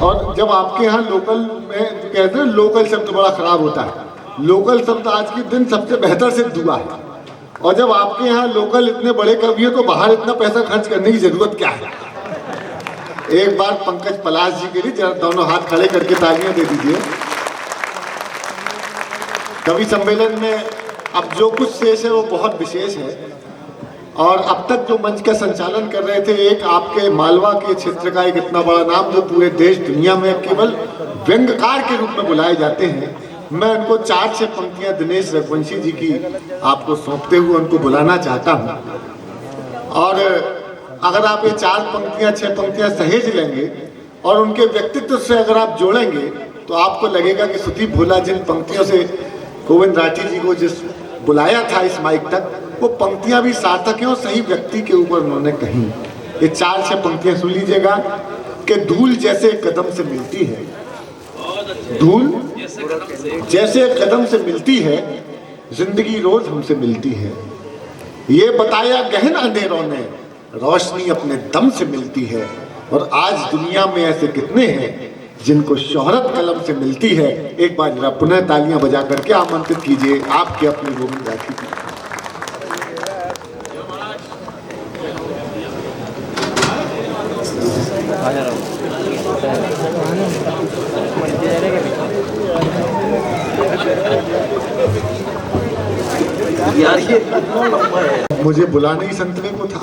और जब आपके यहाँ लोकल में कहते हैं लोकल शब्द बड़ा खराब होता है, लोकल शब्द आज के दिन सबसे बेहतर सिद्ध हुआ है। और जब आपके यहाँ लोकल इतने बड़े कवि हैं तो बाहर इतना पैसा खर्च करने की जरूरत क्या है। एक बार पंकज पलाश जी के लिए जरा दोनों हाथ खड़े करके तालियां दे दीजिए। कवि सम्मेलन में अब जो कुछ शेष है वो बहुत विशेष है। और अब तक जो मंच का संचालन कर रहे थे, एक आपके मालवा के क्षेत्र का एक इतना बड़ा नाम जो पूरे देश दुनिया में केवल व्यंग्यकार के रूप में बुलाए जाते हैं, मैं उनको 4-6 पंक्तियां दिनेश रघुवंशी जी की आपको सौंपते हुए उनको बुलाना चाहता हूं। और अगर आप ये 4 पंक्तियां 6 पंक्तियां सहेज लेंगे और उनके व्यक्तित्व से अगर आप जोड़ेंगे तो आपको लगेगा कि सुदीप भोला जिन पंक्तियों से गोविंद राठी जी को जिस बुलाया था इस माइक तक, वो पंक्तियां भी सार्थक हैं और सही व्यक्ति के ऊपर उन्होंने कही। ये 4-6 पंक्तियां सुन लीजिएगा कि धूल जैसे कदम से मिलती है, धूल जैसे कदम से मिलती है, जिंदगी रोज हमसे मिलती है। ये बताया गहन अंधेरों ने, रोशनी अपने दम से मिलती है। और आज दुनिया में ऐसे कितने हैं जिनको शोहरत कलम से मिलती है। एक बार जरा पुनः तालियां बजा करके आमंत्रित कीजिए आपके अपने गोविंद राठी को। यार ये लंबा है, मुझे बुलाने ही संतने को था।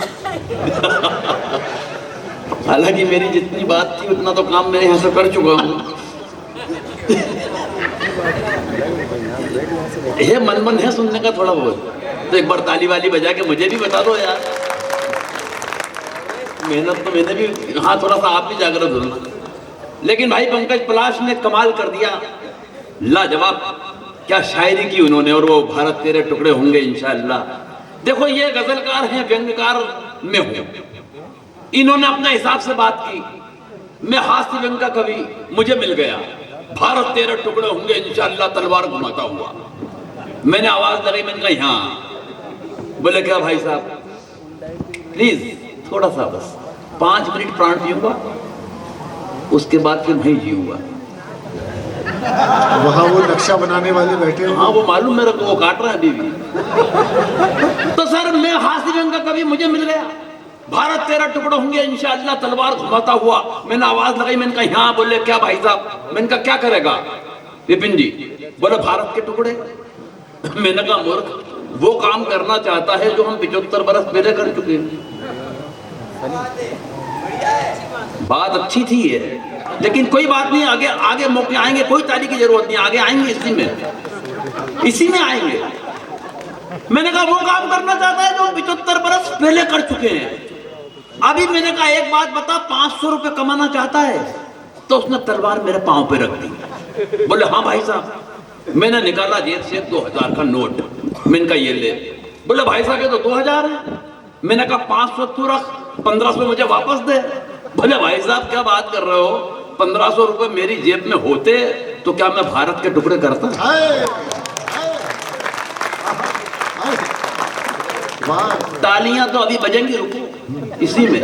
हालांकि मेरी जितनी बात थी उतना तो काम मैं यहाँ से कर चुका हूँ। ये मन है सुनने का थोड़ा बहुत, तो एक बार ताली वाली बजा के मुझे भी बता दो यार। मेहनत तो मैंने भी, हाँ थोड़ा सा आप भी जागरूक होना। लेकिन भाई पंकज पलाश ने कमाल कर दिया, लाजवाब, क्या शायरी की उन्होंने। और वो भारत तेरे टुकड़े होंगे इंशाअल्लाह। देखो ये गजलकार हैं, व्यंग्यकार में हूं, इन्होंने अपने हिसाब से बात की। मैं हास्य व्यंग का कवि, मुझे मिल गया भारत तेरे टुकड़े होंगे इंशाअल्लाह तलवार घुमाता हुआ। मैंने आवाज लगाई, मैंने कहा यहाँ। बोले क्या भाई साहब प्लीज थोड़ा सा बस 5 मिनट प्राण पीऊंगा, उसके बाद फिर वहीं जीऊंगा। वहां वो नक्शा बनाने वाले बैठे हैं। हाँ वो मालूम मेरे को, वो काट रहा है अभी भी। तो सर मैं हास्य व्यंग का कवि, मुझे मिल गया भारत तेरा टुकड़ा होंगे इंशाअल्लाह तलवार घुमाता हुआ। मैंने आवाज लगाई, मैंने कहा यहाँ। बोले क्या भाई साहब, मैंने कहा क्या करेगा विपिन जी। बोले भारत के टुकड़े। मैंने कहा मूर्ख, वो काम करना चाहता है जो हम 75 बरस पहले कर चुके हैं। बात अच्छी थी ये, लेकिन कोई बात नहीं, आगे आगे मौके आएंगे, कोई ताली की जरूरत नहीं, आगे आएंगे, इसी में आएंगे। मैंने कहा वो काम करना चाहता है जो 75 बरस पहले कर चुके हैं। अभी मैंने कहा एक बात बता, 500 रुपए कमाना चाहता है? तो उसने तलवार मेरे पांव पे रख दी। बोले हाँ भाई साहब। मैंने निकाला जेब से 2000 का नोट, मैंने कहा ये ले। बोले भाई साहब ये तो 2000 है। मैंने कहा 500 तू रख, 1500 मुझे वापस दे। बोले भाई साहब क्या बात कर रहे हो, 1500 रुपए मेरी जेब में होते तो क्या मैं भारत के टुकड़े करता? तालियां तो अभी बजेंगी, रुको इसी में।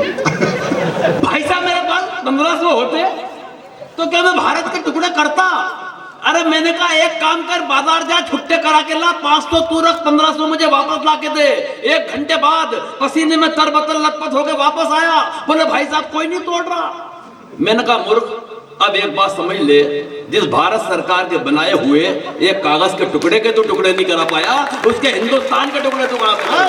भाई साहब मेरे पास 1500 होते तो क्या मैं भारत के टुकड़े करता? अरे मैंने कहा एक काम कर, बाजार जा, छुट्टे करा के ला, 500 तू रख, 1500 मुझे वापस ला के दे। 1 घंटे बाद पसीने में तरबतर लथपथ होके वापस आया। बोले भाई साहब कोई नहीं तोड़ रहा। मैंने कहा मूर्ख, अब एक बात समझ ले, जिस भारत सरकार के बनाए हुए एक कागज के टुकड़े के तो टुकड़े नहीं करा पाया, उसके हिंदुस्तान के टुकड़े तो करा पाया।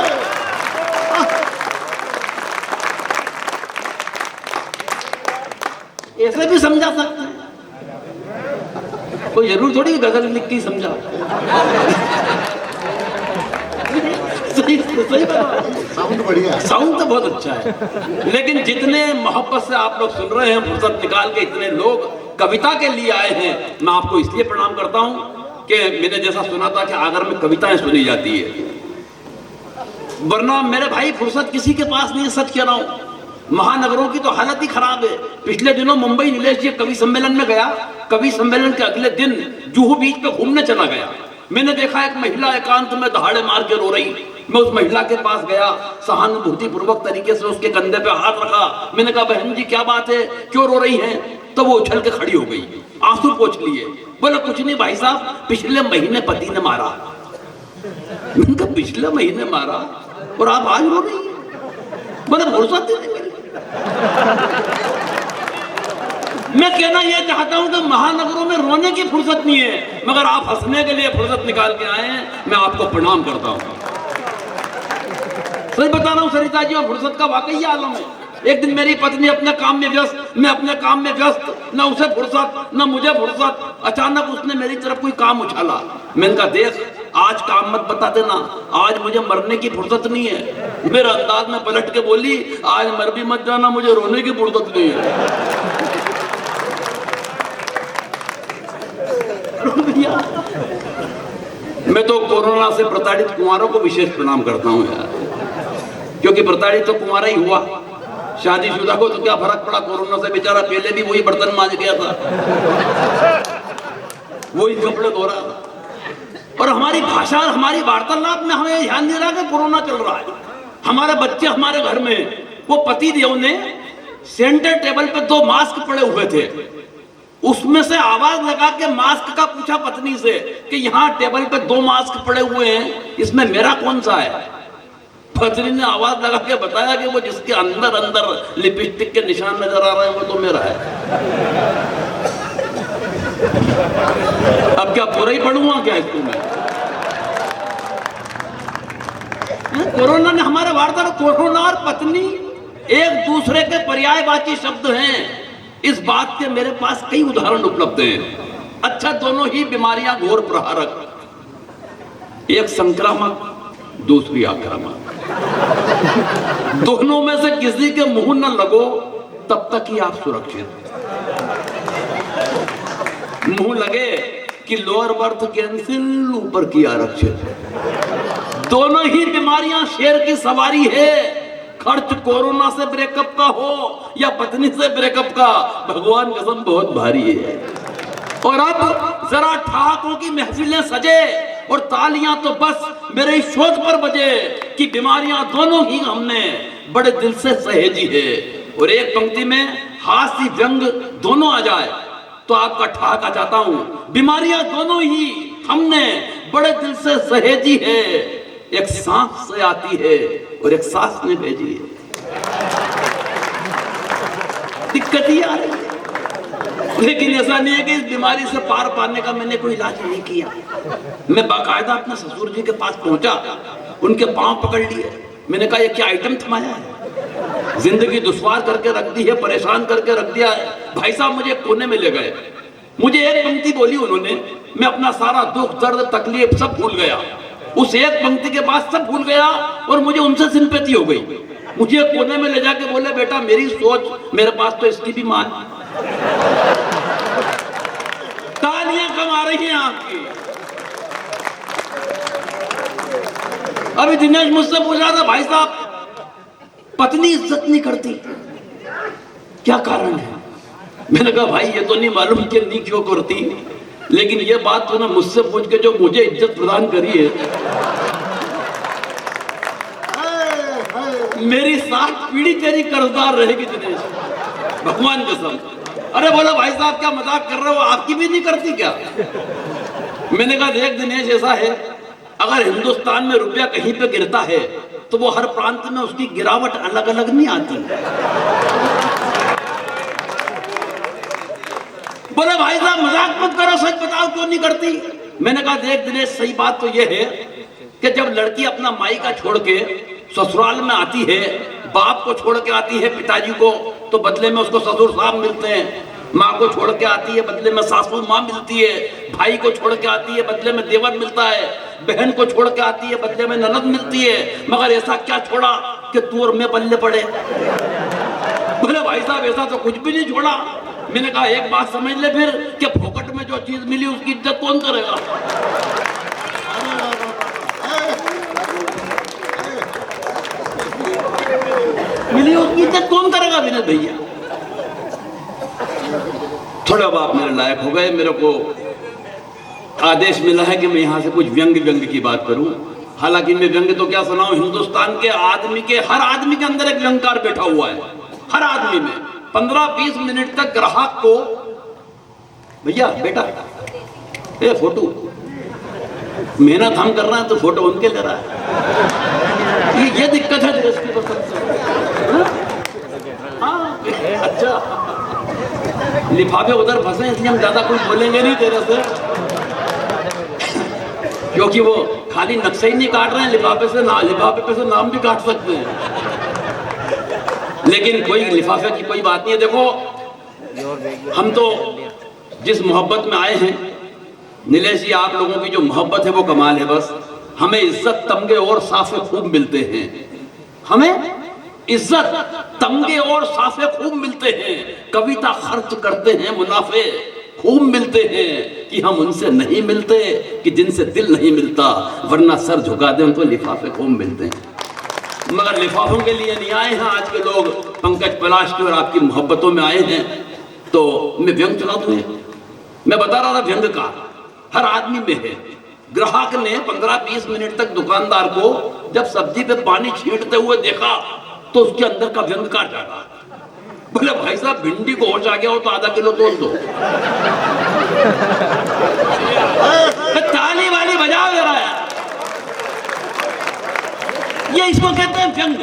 ऐसे भी समझा सकते हैं, कोई जरूर थोड़ी गजल लिख के समझा। सही साउंड बढ़िया, साउंड तो बहुत अच्छा है। लेकिन जितने मोहब्बत से आप लोग सुन रहे हैं, फुर्सत निकाल के इतने लोग कविता के लिए आए हैं, मैं आपको इसलिए प्रणाम करता हूं कि मैंने जैसा सुना था कि आगर में कविताएं सुनी जाती है, वरना मेरे भाई फुर्सत किसी के पास नहीं है। सच कह रहा हूं, महानगरों की तो हालत ही खराब है। पिछले दिनों मुंबई नीलेश जी कवि सम्मेलन में गया, कवि सम्मेलन के अगले दिन जुहू बीच पे घूमने चला गया। मैंने देखा एक महिला एकांत में दहाड़े मार के रो रही। मैं उस महिला के पास गया, सहानुभूति पूर्वक तरीके से उसके कंधे पे हाथ रखा। मैंने कहा बहन जी क्या बात है, क्यों रो रही हैं? तो वो उछल के खड़ी हो गई, आंसू पोंछ लिए, बोला कुछ नहीं भाई साहब, पिछले महीने पति ने मारा। मैंने कहा पिछले महीने मारा और आप आज रो रही हैं? बोले भरोसा नहीं मिली। मैं कहना यह चाहता हूं कि महानगरों में रोने की फुर्सत नहीं है, मगर आप हंसने के लिए फुर्सत निकाल के आए हैं, मैं आपको प्रणाम करता हूं। सही बता रहा हूं सरिता जी, और फुर्सत का वाकई आलम है। एक दिन मेरी पत्नी अपने काम में व्यस्त, मैं अपने काम में व्यस्त, न उसे फुर्सत न मुझे फुर्सत। अचानक उसने मेरी तरफ कोई काम उछाला। मैंने कहा देख, आज काम मत बता देना, आज मुझे मरने की फुर्सत नहीं है। मेरे अंदाज में पलट के बोली, आज मर भी मत जाना, मुझे रोने की फुर्सत नहीं है। मैं तो कोरोना से प्रताड़ित कुंवारों को विशेष प्रणाम करता हूं यार, क्योंकि प्रताड़ित तो कुंवारा ही हुआ, शादीशुदा को तो क्या फर्क पड़ा कोरोना से, बेचारा पहले भी वही बर्तन मांज गया था, वही कपड़े धो रहा था। और हमारी भाषा और हमारी वार्तालाप में हमें ध्यान नहीं रहा कि कोरोना चल रहा है। हमारे बच्चे हमारे घर में, वो पति देव ने सेंटर टेबल पे 2 मास्क पड़े हुए थे, उसमें से आवाज लगा के मास्क का पूछा पत्नी से कि यहाँ टेबल पे 2 मास्क पड़े हुए हैं, इसमें मेरा कौन सा है? पत्नी ने आवाज लगा के बताया कि वो जिसके अंदर अंदर लिपस्टिक के निशान नजर आ रहे हैं वो तो मेरा है। अब क्या पूरा ही पढ़ूंगा क्या इसको मैं? कोरोना ने हमारे वार्ता, कोरोना और पत्नी एक दूसरे के पर्यायवाची शब्द हैं। इस बात के मेरे पास कई उदाहरण उपलब्ध हैं। अच्छा, दोनों ही बीमारियां घोर प्रहारक, एक संक्रामक दूसरी आक्रामक। दोनों में से किसी के मुंह न लगो तब तक ही आप सुरक्षित। मुंह लगे कि लोअर बर्थ कैंसिल, ऊपर की आरक्षित। दोनों ही बीमारियां शेर की सवारी है। खर्च कोरोना से ब्रेकअप का हो या पत्नी से ब्रेकअप का, भगवान कसम बहुत भारी है। और अब जरा ठहाकों की महफिलें सजे और तालियां तो बस मेरे इस शोध पर बजे कि बीमारियां दोनों ही हमने बड़े दिल से सहेजी है। और एक पंक्ति में हास्य व्यंग दोनों आ जाए तो आपका ठहाका चाहता हूं, बीमारियां दोनों ही हमने बड़े दिल से सहेजी है। एक सांस से आती है और एक सांस ने भेजी है। दिक्कत ही आ रही है, लेकिन ऐसा नहीं है कि इस बीमारी से पार पाने का मैंने कोई इलाज नहीं किया। मैं बाकायदा अपने ससुर जी के पास पहुंचा, उनके पांव पकड़ लिए। मैंने कहा ये क्या आइटम थमाया है, जिंदगी दुश्वार करके रख दी है, परेशान करके रख दिया है। भाई साहब मुझे कोने में ले गए, मुझे एक पंक्ति बोली उन्होंने, मैं अपना सारा दुख दर्द तकलीफ सब भूल गया। उस एक पंक्ति के बाद सब भूल गया और मुझे उनसे सिंपैथी हो गई। मुझे कोने में ले जाके बोले, बेटा मेरी सोच, मेरे पास तो इसकी भी मान। तालियां कमा रही हैं आपकी। अभी दिनेश मुझसे पूछा था, भाई साहब पत्नी इज्जत नहीं करती, क्या कारण है? मैंने कहा भाई ये तो नहीं मालूम कि नहीं क्यों करती, लेकिन ये बात तो ना मुझसे पूछ के जो मुझे इज्जत प्रदान करी है, मेरी 7 पीढ़ी तेरी कर्जदार रहेगी दिनेश, भगवान कसम। अरे बोला भाई साहब क्या मजाक कर रहे हो, आपकी भी नहीं करती क्या? मैंने कहा देख दिनेश, ऐसा है अगर हिंदुस्तान में रुपया कहीं पे गिरता है तो वो हर प्रांत में उसकी गिरावट अलग अलग नहीं आती। बोले भाई साहब मजाक मत करो, सच बताओ क्यों नहीं करती? मैंने कहा देख दिनेश, सही बात तो ये है कि जब लड़की अपना मायका छोड़ के ससुराल में आती है, बाप को छोड़ के आती है पिताजी को, तो बदले में उसको ससुर साहब मिलते हैं। माँ को छोड़ के आती है, बदले में सासू माँ मिलती है। भाई को छोड़ के आती है, बदले में देवर मिलता है। बहन को छोड़ के आती है, बदले में ननद मिलती है। मगर ऐसा क्या छोड़ा कि तू और मैं पल्ले पड़े? बोले भाई साहब ऐसा तो कुछ भी नहीं छोड़ा। मैंने कहा एक बात समझ ले फिर कि फोकट में जो चीज मिली उसकी इज्जत कौन करेगा? मिली उसकी इज्जत कौन करेगा विनोद भैया? थोड़ा बाप मेरे लायक हो गए, मेरे को आदेश मिला है कि मैं यहाँ से कुछ व्यंग की बात करूं। हालांकि मैं व्यंग तो क्या सुनाऊं, हिंदुस्तान के आदमी के, हर आदमी के अंदर एक व्यंगकार बैठा हुआ है, हर आदमी में। 15-20 मिनट तक ग्राहक को, भैया बेटा ये फोटो, मेहनत हम कर रहे हैं तो फोटो उनके ले रहा है। ये दिक्कत है जीएसटी पसंद से। हाँ अच्छा, लिफाफे उधर फंसे इसलिए हम ज्यादा कुछ बोलेंगे नहीं तेरे से, क्योंकि वो खाली नक्शा ही नहीं काट रहे हैं, लिफाफे पे से नाम भी काट सकते हैं। लेकिन कोई लिफाफे की कोई बात नहीं है। देखो हम तो जिस मोहब्बत में आए हैं, नीलेश जी आप लोगों की जो मोहब्बत है वो कमाल है। बस हमें इज्जत तमगे और साफे खूब मिलते हैं, हमें इज्जत तमगे और साफे खूब मिलते हैं। कविता खर्च करते हैं, मुनाफे खूब मिलते हैं कि हम उनसे नहीं मिलते कि जिनसे दिल नहीं मिलता, वरना सर झुका दें तो लिफाफे खूब मिलते हैं। मगर लिफाफों के लिए नहीं आए हैं आज के लोग, पंकज पलाश की और आपकी मोहब्बतों में आए हैं। तो मैं व्यंग चुना दूं, मैं बता रहा था व्यंग का हर आदमी में है। ग्राहक ने 15-20 मिनट तक दुकानदार को जब सब्जी पे पानी छींटते हुए देखा तो उसके अंदर का व्यंग काट जाएगा। बोले भाई साहब भिंडी को होश आ गया हो तो आधा किलो तोल दो। ताली वाली बजाओ जरा यार, ये इसको कहते हैं व्यंग।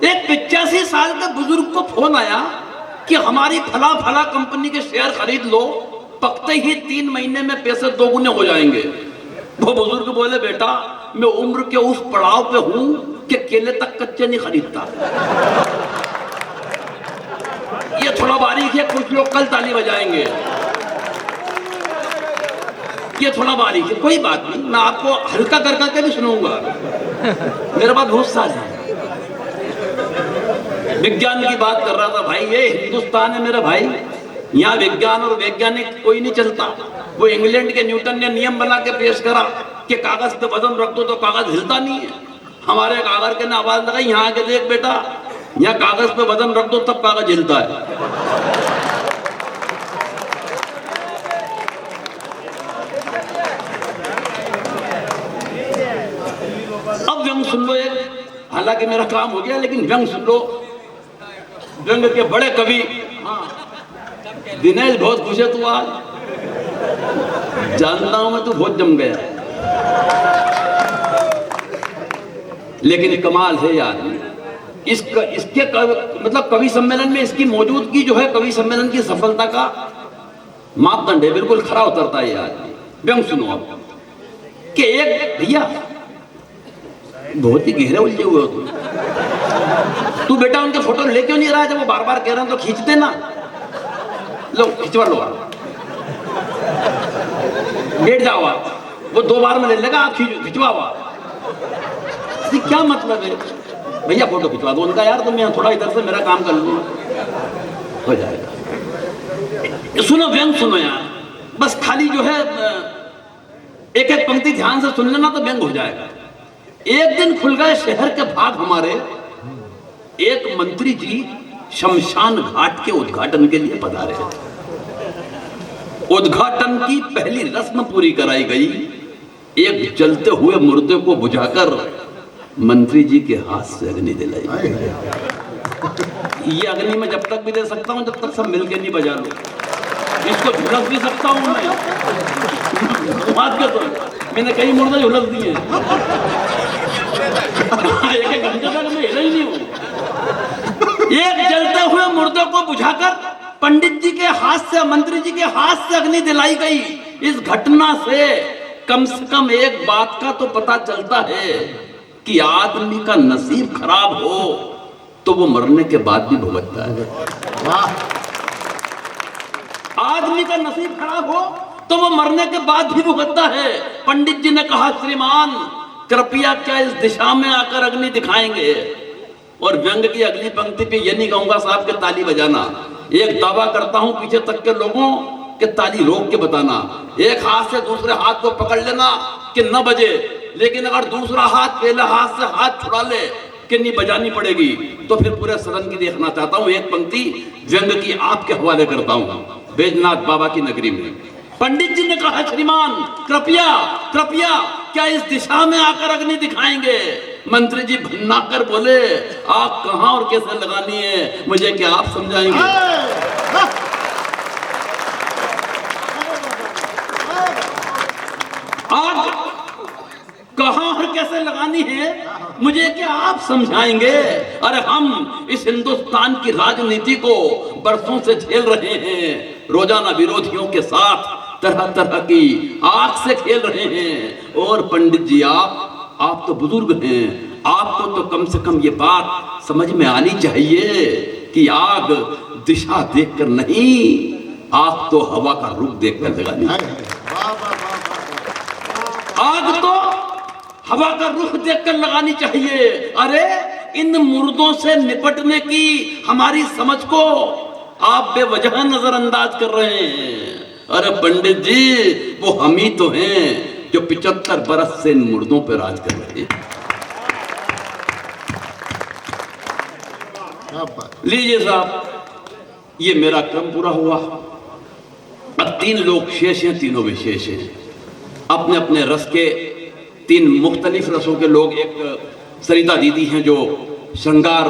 एक 85 साल के बुजुर्ग को फोन आया कि हमारी फला फला कंपनी के शेयर खरीद लो, पकते ही 3 महीने में पैसे 2 गुने हो जाएंगे। वो बुजुर्ग बोले बेटा मैं उम्र के उस पड़ाव पे हूं कि केले तक कच्चे नहीं खरीदता। ये थोड़ा बारीक है, कुछ लोग कल ताली बजाएंगे। ये थोड़ा बारीक है, कोई बात नहीं, मैं आपको हल्का कर करके भी सुनाऊंगा। मेरे पास बहुत सारे हैं। विज्ञान की बात कर रहा था भाई, ये हिंदुस्तान है मेरे भाई, यहाँ विज्ञान और वैज्ञानिक कोई नहीं चलता। वो इंग्लैंड के न्यूटन ने नियम बना के पेश करा कि कागज पे वजन रख दो तो कागज हिलता नहीं है। हमारे कागज के ने आवाज लगाई, यहाँ आके देख बेटा, यहाँ कागज पे वजन रख दो तब कागज हिलता है। अब व्यंग सुन लो एक, हालांकि मेरा काम हो गया लेकिन व्यंग सुन लो। व्यंग के बड़े कवि, हाँ दिनेश बहुत खुश है तू आज, जानता हूं मैं तू बहुत जम गया, लेकिन कमाल है यार इसके मतलब कवि सम्मेलन में इसकी मौजूदगी जो है कवि सम्मेलन की सफलता का मापदंड है, बिल्कुल खरा उतरता है यार। व्यंग सुनो आप कि एक भैया बहुत ही गहरे उलझे हुए हो तू बेटा उनके फोटो ले क्यों नहीं रहा है? जब वो बार बार कह रहे हैं तो खींचते ना, लो खिंचवा लो आप, लेट जाओ आप, वो 2 बार में ले लेगा, आप खिंचवाओ आप। क्या मतलब है भैया, फोटो खिंचवा दो उनका यार, तो मैं थोड़ा इधर से मेरा काम कर लूँ, हो जाएगा। सुनो व्यंग सुनो यार, बस खाली जो है एक एक पंक्ति ध्यान से सुन लेना तो व्यंग हो जाएगा। एक दिन खुल गए शहर के भाग हमारे, एक मंत्री जी शमशान घाट के उद्घाटन के लिए पधारे। उद्घाटन की पहली रस्म पूरी कराई गई, एक जलते हुए मुर्दे को बुझाकर मंत्री जी के हाथ से अग्नि दिलाई। ये अग्नि में जब तक भी दे सकता हूं जब तक सब मिलके नहीं बजा लो, इसको झुलस भी सकता हूं मैं, तो मैंने कई मुर्दे झुलस दिए, एक घंटे तक मैं हिला ही नहीं हूं। एक जलते हुए मुर्दे को बुझाकर पंडित जी के हाथ से, मंत्री जी के हाथ से अग्नि दिलाई गई। इस घटना से कम एक बात का तो पता चलता है कि आदमी का नसीब खराब हो तो वो मरने के बाद भी भुगतता है। आदमी का नसीब खराब हो तो वो मरने के बाद भी भुगतता है। पंडित जी ने कहा श्रीमान कृपया क्या इस दिशा में आकर अग्नि दिखाएंगे? और व्यंग की अगली पंक्ति पे ये नहीं कहूंगा साहब के ताली बजाना, एक दावा करता हूं पीछे तक के लोगों के ताली रोक के बताना। एक हाथ से दूसरे हाथ को पकड़ लेना कि न बजे, लेकिन अगर दूसरा हाथ पहले हाथ से हाथ छुड़ा ले कि नहीं बजानी पड़ेगी, तो फिर पूरे सदन की देखना चाहता हूं। एक पंक्ति व्यंग की आपके हवाले करता हूं, बैजनाथ बाबा की नगरी में पंडित जी ने कहा श्रीमान कृपया कृपया क्या इस दिशा में आकर अग्नि दिखाएंगे? मंत्री जी भन्नाकर बोले, आग कहां और कैसे लगानी है मुझे क्या आप समझाएंगे? आग कहां और कैसे लगानी है मुझे क्या आप समझाएंगे? अरे हम इस हिंदुस्तान की राजनीति को बरसों से झेल रहे हैं, रोजाना विरोधियों के साथ तरह तरह की आग से खेल रहे हैं। और पंडित जी आप तो बुजुर्ग हैं, आपको तो कम से कम ये बात समझ में आनी चाहिए कि आग दिशा देखकर नहीं, आग तो हवा का रुख देखकर लगानी चाहिए। आग तो हवा का रुख देखकर लगानी चाहिए। अरे इन मुर्दों से निपटने की हमारी समझ को आप बेवजह नजरअंदाज कर रहे हैं। अरे पंडित जी, वो हम ही तो हैं जो 75 बरस से इन मुर्दों पर राज कर रहे हैं। लीजिए साहब, ये मेरा क्रम पूरा हुआ। अब 3 लोग शेष हैं, तीनों विशेष हैं, अपने अपने रस के 3 मुख्तलिफ रसों के लोग। एक सरिता दीदी हैं जो श्रृंगार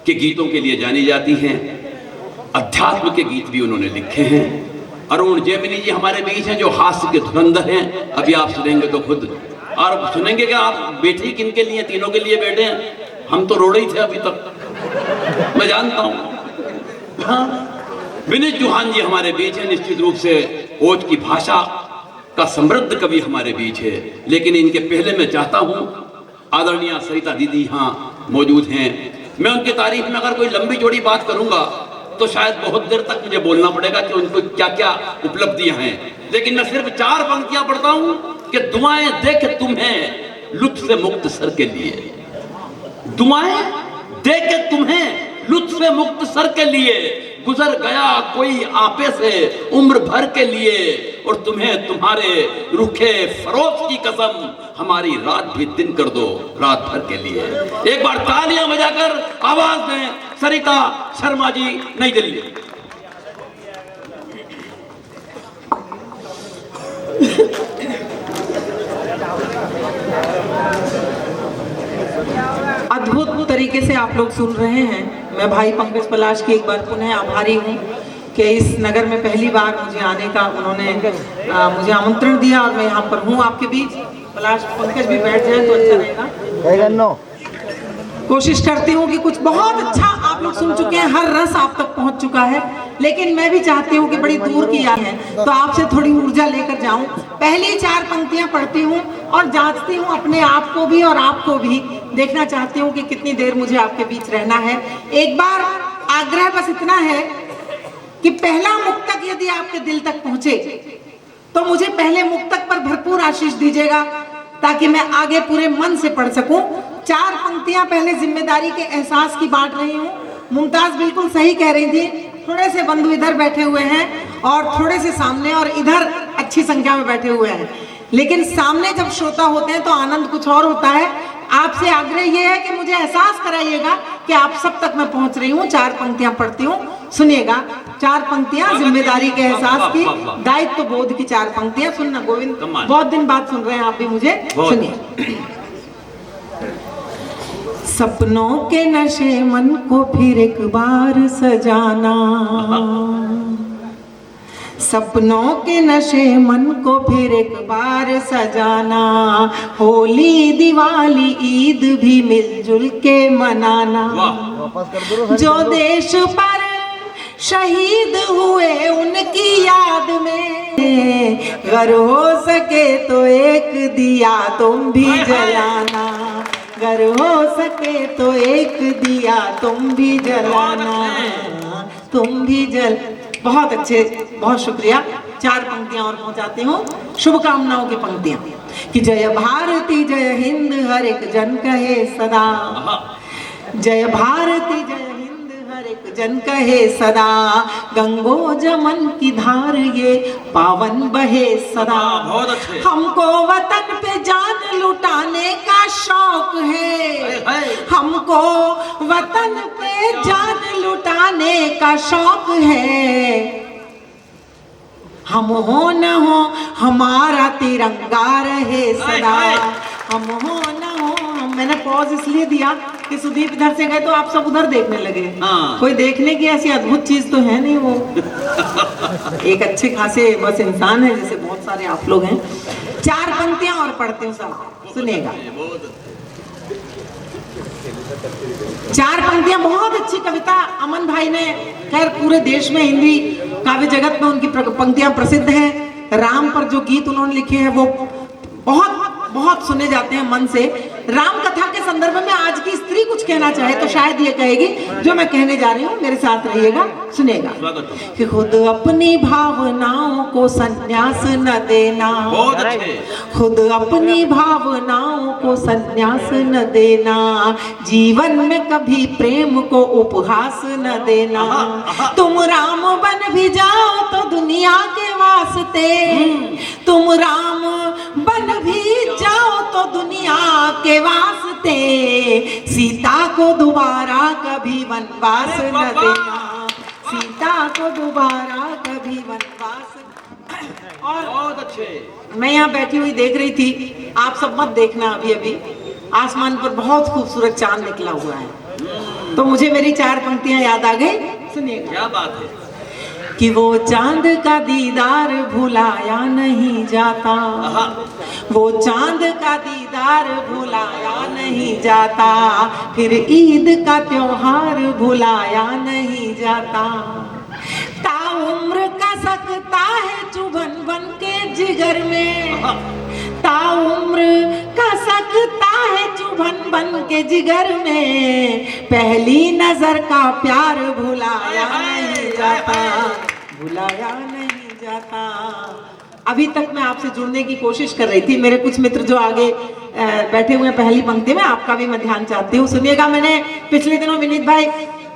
के गीतों के लिए जानी जाती हैं, अध्यात्म के गीत भी उन्होंने लिखे हैं। अरुण जेमिनी जी हमारे बीच हैं जो हास्य के धुरंधर हैं, अभी आप सुनेंगे तो खुद, और सुनेंगे कि आप बैठे किन के लिए, तीनों के लिए बैठे हैं। हम तो रोड़े ही थे अभी तक, मैं जानता हूं। हाँ, विनीत चौहान जी हमारे बीच हैं, निश्चित रूप से ओज की भाषा का समृद्ध कवि हमारे बीच है। लेकिन इनके पहले मैं चाहता हूं, आदरणीय सरिता दीदी यहाँ मौजूद हैं, मैं उनकी तारीफ में अगर कोई लंबी चौड़ी बात करूंगा तो शायद बहुत देर तक मुझे बोलना पड़ेगा कि उनको क्या क्या उपलब्धियां हैं। लेकिन मैं सिर्फ 4 पंक्तियां पढ़ता हूं कि दुआएं देख तुम्हें लुत्फ से मुक्त सर के लिए, दुआएं देख तुम्हें लुत्फ से मुक्त सर के लिए, गुजर गया कोई आपे से उम्र भर के लिए, और तुम्हें तुम्हारे रुखे फरोज की कसम हमारी रात भी दिन कर दो रात भर के लिए। एक बार तालियां बजाकर आवाज दें सरिता शर्मा जी, नई दिल्ली। अद्भुत तरीके से आप लोग सुन रहे हैं। मैं भाई पंकज पलाश की एक बार पुनः आभारी हूँ कि इस नगर में पहली बार मुझे आने का उन्होंने मुझे आमंत्रण दिया और मैं यहाँ पर हूँ आपके बीच। पलाश पंकज भी बैठ जाए तो अच्छा रहेगा। कोशिश करती हूँ कि कुछ बहुत अच्छा आप लोग सुन चुके हैं, हर रस आप तक पहुँच चुका है, लेकिन मैं भी चाहती हूँ कि बड़ी दूर की याद है तो आपसे थोड़ी ऊर्जा लेकर जाऊँ। पहली 4 पंक्तियाँ पढ़ती हूँ और जांचती हूँ अपने आप को भी और आपको भी, देखना चाहती हूँ कि कितनी देर मुझे आपके बीच रहना है। एक बार आग्रह बस इतना है कि पहला मुक्तक यदि आपके दिल तक पहुंचे तो मुझे पहले मुक्तक पर भरपूर आशीष दीजिएगा ताकि मैं आगे पूरे मन से पढ़ सकूं। 4 पंक्तियां पहले जिम्मेदारी के एहसास की बांट रही हूं। मुमताज बिल्कुल सही कह रही थी, थोड़े से बंधु इधर बैठे हुए हैं और थोड़े से सामने और इधर अच्छी संख्या में बैठे हुए हैं, लेकिन सामने जब श्रोता होते हैं तो आनंद कुछ और होता है। आपसे आग्रह यह है कि मुझे एहसास कराइएगा कि आप सब तक मैं पहुंच रही हूँ। 4 पंक्तियां पढ़ती हूँ, सुनिएगा। 4 पंक्तियां जिम्मेदारी के एहसास की, दायित्व बोध की 4 पंक्तियां। सुनना गोविंद, बहुत दिन बाद सुन रहे हैं आप भी मुझे, सुनिए। सपनों के नशे मन को फिर एक बार सजाना, सपनों के नशे मन को फिर एक बार सजाना, होली दिवाली ईद भी मिलजुल के मनाना। जो देश पर शहीद हुए उनकी याद में, अगर हो सके तो एक दिया तुम भी जलाना, अगर हो सके तो एक दिया तुम भी जलाना, तुम भी जल। बहुत अच्छे, बहुत शुक्रिया। 4 पंक्तियां और पहुंचाती हूँ, शुभकामनाओं की पंक्तियां कि जय भारती जय हिंद हर एक जन कहे सदा, जय भारती जय हिंद हर एक जन कहे सदा, गंगो जमन की धार ये पावन बहे सदा। हमको वतन पे जान लुटाने का शौक है, हमको वतन पे जान लुटाने का शौक है, हम हो न हो हमारा तिरंगा रहे सदा, हम हो न हो मैंने पॉज इसलिए दिया कि सुदीप इधर से गए तो आप सब उधर देखने लगे। हाँ। कोई देखने की ऐसी अद्भुत चीज तो है नहीं वो। एक अच्छे खासे बस इंसान है, जैसे बहुत सारे आप लोग हैं। 4 पंक्तियां और पढ़ते हूँ, सब सुनिएगा। 4 पंक्तियां, बहुत अच्छी कविता। अमन भाई ने, खैर पूरे देश में हिंदी काव्य जगत में उनकी पंक्तियां प्रसिद्ध हैं। राम पर जो गीत उन्होंने लिखे हैं वो बहुत बहुत सुने जाते हैं मन से। राम कथा के संदर्भ में आज की स्त्री कुछ कहना चाहे तो शायद ये कहेगी जो मैं कहने जा रही हूँ। मेरे साथ रहिएगा, सुनेगा। कि खुद अपनी भावनाओं को संन्यास न देना, बहुत अच्छे। खुद अपनी भावनाओं को संन्यास न देना, जीवन में कभी प्रेम को उपहास न देना। तुम राम बन भी जाओ तो दुनिया के वास्ते, तुम राम बन भी जाओ तो दुनिया के वास्ते, सीता को दोबारा कभी वनवास न देना, सीता को दोबारा कभी वनवास। और बहुत अच्छे। मैं यहाँ बैठी हुई देख रही थी, आप सब मत देखना, अभी अभी आसमान पर बहुत खूबसूरत चांद निकला हुआ है, तो मुझे मेरी 4 पंक्तियां याद आ गई। सुनिएगा। क्या बात है। कि वो चांद का दीदार भुलाया नहीं जाता, वो चांद का दीदार भुलाया नहीं जाता, फिर ईद का त्योहार भुलाया नहीं जाता। ताउम्र का सकता है चुभन बन के जिगर में, ताउम्र का सकता है चुभन बन के जिगर में, पहली नजर का प्यार भुलाया नहीं जाता, भुलाया नहीं जाता। अभी तक मैं आपसे जुड़ने की कोशिश कर रही थी। मेरे कुछ मित्र जो आगे बैठे हुए हैं पहली पंक्ति में, आपका भी मैं ध्यान चाहती हूँ। सुनिएगा। मैंने पिछले दिनों विनीत भाई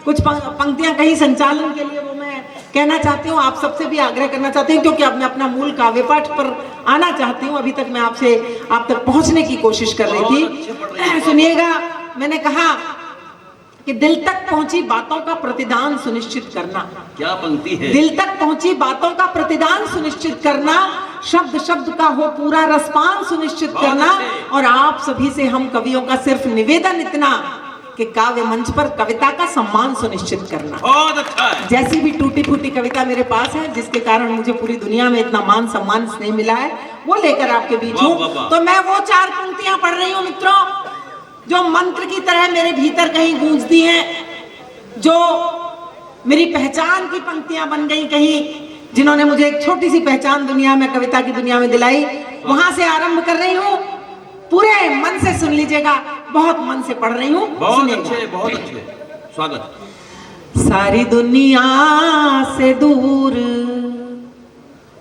कुछ पंक्तियां कही संचालन के लिए, वो मैं कहना चाहती हूँ, आप सबसे भी आग्रह करना चाहती हूँ, क्योंकि अब मैं अपना मूल काव्य पाठ पर आना चाहती हूँ। अभी तक मैं आप तक पहुंचने की कोशिश कर रही थी। सुनिएगा। मैंने कहा कि दिल तक पहुंची बातों का प्रतिदान सुनिश्चित करना। क्या पंक्ति है। दिल तक पहुंची बातों का प्रतिदान सुनिश्चित करना, शब्द शब्द का हो पूरा रसपान सुनिश्चित करना। और आप सभी से हम कवियों का सिर्फ निवेदन इतना कि काव्य मंच पर कविता का सम्मान सुनिश्चित करना। बहुत अच्छा है। जैसी भी टूटी फूटी कविता मेरे पास है, जिसके कारण मुझे पूरी दुनिया में इतना मान सम्मान स्नेह मिला है, वो लेकर आपके बीच हूँ। तो मैं वो 4 पंक्तियां पढ़ रही हूँ मित्रों, जो मंत्र की तरह मेरे भीतर कहीं गूंजती हैं, जो मेरी पहचान की पंक्तियां बन गई कहीं, जिन्होंने मुझे एक छोटी सी पहचान दुनिया में, कविता की दुनिया में दिलाई। वहां से आरंभ कर रही हूँ। पूरे मन से सुन लीजिएगा, बहुत मन से पढ़ रही हूँ। बहुत अच्छे, बहुत अच्छे। स्वागत। सारी दुनिया से दूर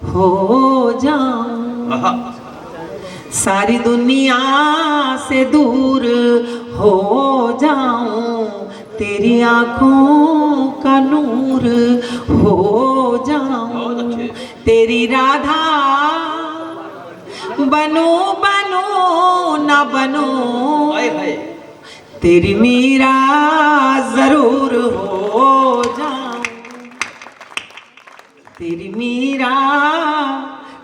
हो जाऊं, सारी दुनिया से दूर हो जाऊं, तेरी आंखों का नूर हो जाऊं, तेरी राधा बनो बनो न बनो, तेरी मीरा जरूर हो जाऊं, तेरी मीरा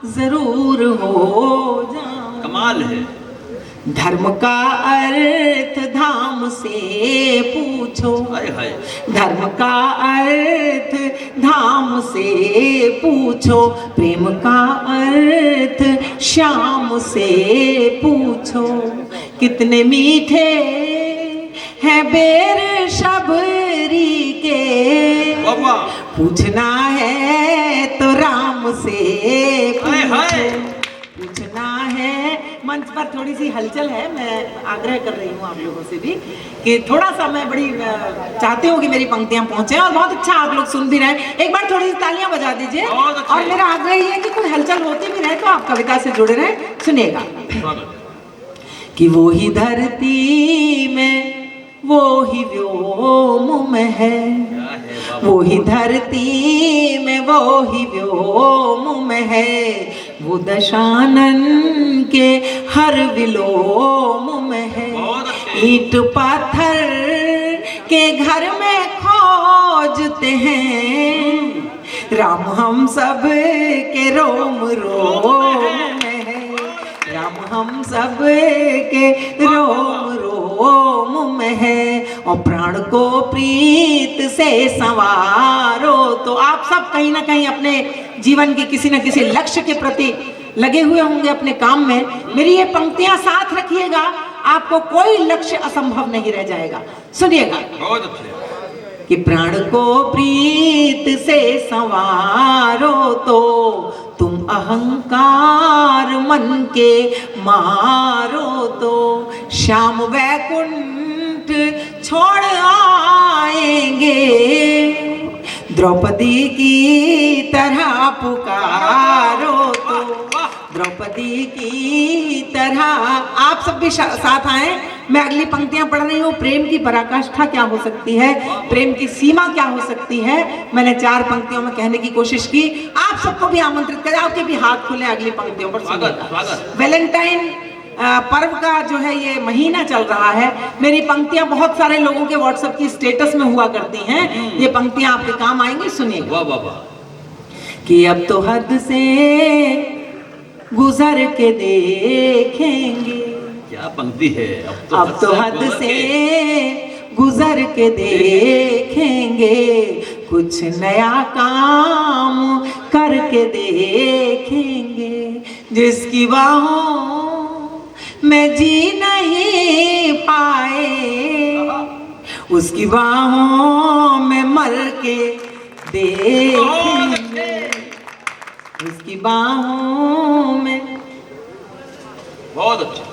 जरूर हो जाऊं। कमाल है। धर्म का अर्थ धाम से पूछो, धर्म का अर्थ धाम से पूछो, प्रेम का अर्थ श्याम से पूछो, कितने मीठे हैं बेर शबरी के, पूछना है तो राम से पूछो, पूछना है। मंच पर थोड़ी सी हलचल है, मैं आग्रह कर रही हूँ आप लोगों से भी कि थोड़ा सा, मैं बड़ी चाहती हूँ कि मेरी पंक्तियां पहुंचे, और बहुत अच्छा आप लोग सुन भी रहे हैं। एक बार थोड़ी सी तालियां बजा दीजिए। और मेरा आग्रह ये है कि कोई हलचल होती भी रहे तो आप कविता से जुड़े रहे। सुनिएगा। कि वो ही धरती में वो ही व्योम में है, वो ही धरती में वो ही व्योम में है, वो दशानन के हर विलोम में है, ईंट पत्थर के घर में खोजते हैं, राम हम सब के रोम रोम में है, राम हम सब के रोम रोम मुँह में है और प्राण को प्रीत से संवारो। तो आप सब कहीं ना कहीं अपने जीवन के किसी न किसी लक्ष्य के प्रति लगे हुए होंगे अपने काम में। मेरी ये पंक्तियां साथ रखिएगा, आपको कोई लक्ष्य असंभव नहीं रह जाएगा। सुनिएगा, बहुत अच्छे। कि प्राण को प्रीत से संवारो तो तुम अहंकार मन के मारो तो श्याम वैकुंठ छोड़ आएंगे, द्रौपदी की तरह पुकारो तो द्रौपदी की तरह। आप सब भी साथ आए। मैं अगली पंक्तियां पढ़ रही हूँ। प्रेम की पराकाष्ठा क्या हो सकती है, प्रेम की सीमा क्या हो सकती है, मैंने 4 पंक्तियों में कहने की कोशिश की। आप सबको भी आमंत्रित करें, आपके भी हाथ खुले अगली पंक्तियों पर। वैलेंटाइन पर्व का जो है ये महीना चल रहा है। मेरी पंक्तियां बहुत सारे लोगों के व्हाट्सएप की स्टेटस में हुआ करती हैं। ये पंक्तियां आपके काम आएंगी, सुनिए। वाह वाह वाह। कि अब तो हद से गुजर के देखेंगे, क्या पंक्ति है। अब तो हद से गुजर के देखेंगे, कुछ नया काम करके देखेंगे, जिसकी बाहों में जी नहीं पाए उसकी बाहों में मर के देखेंगे, उसकी बाहों में। बहुत अच्छा।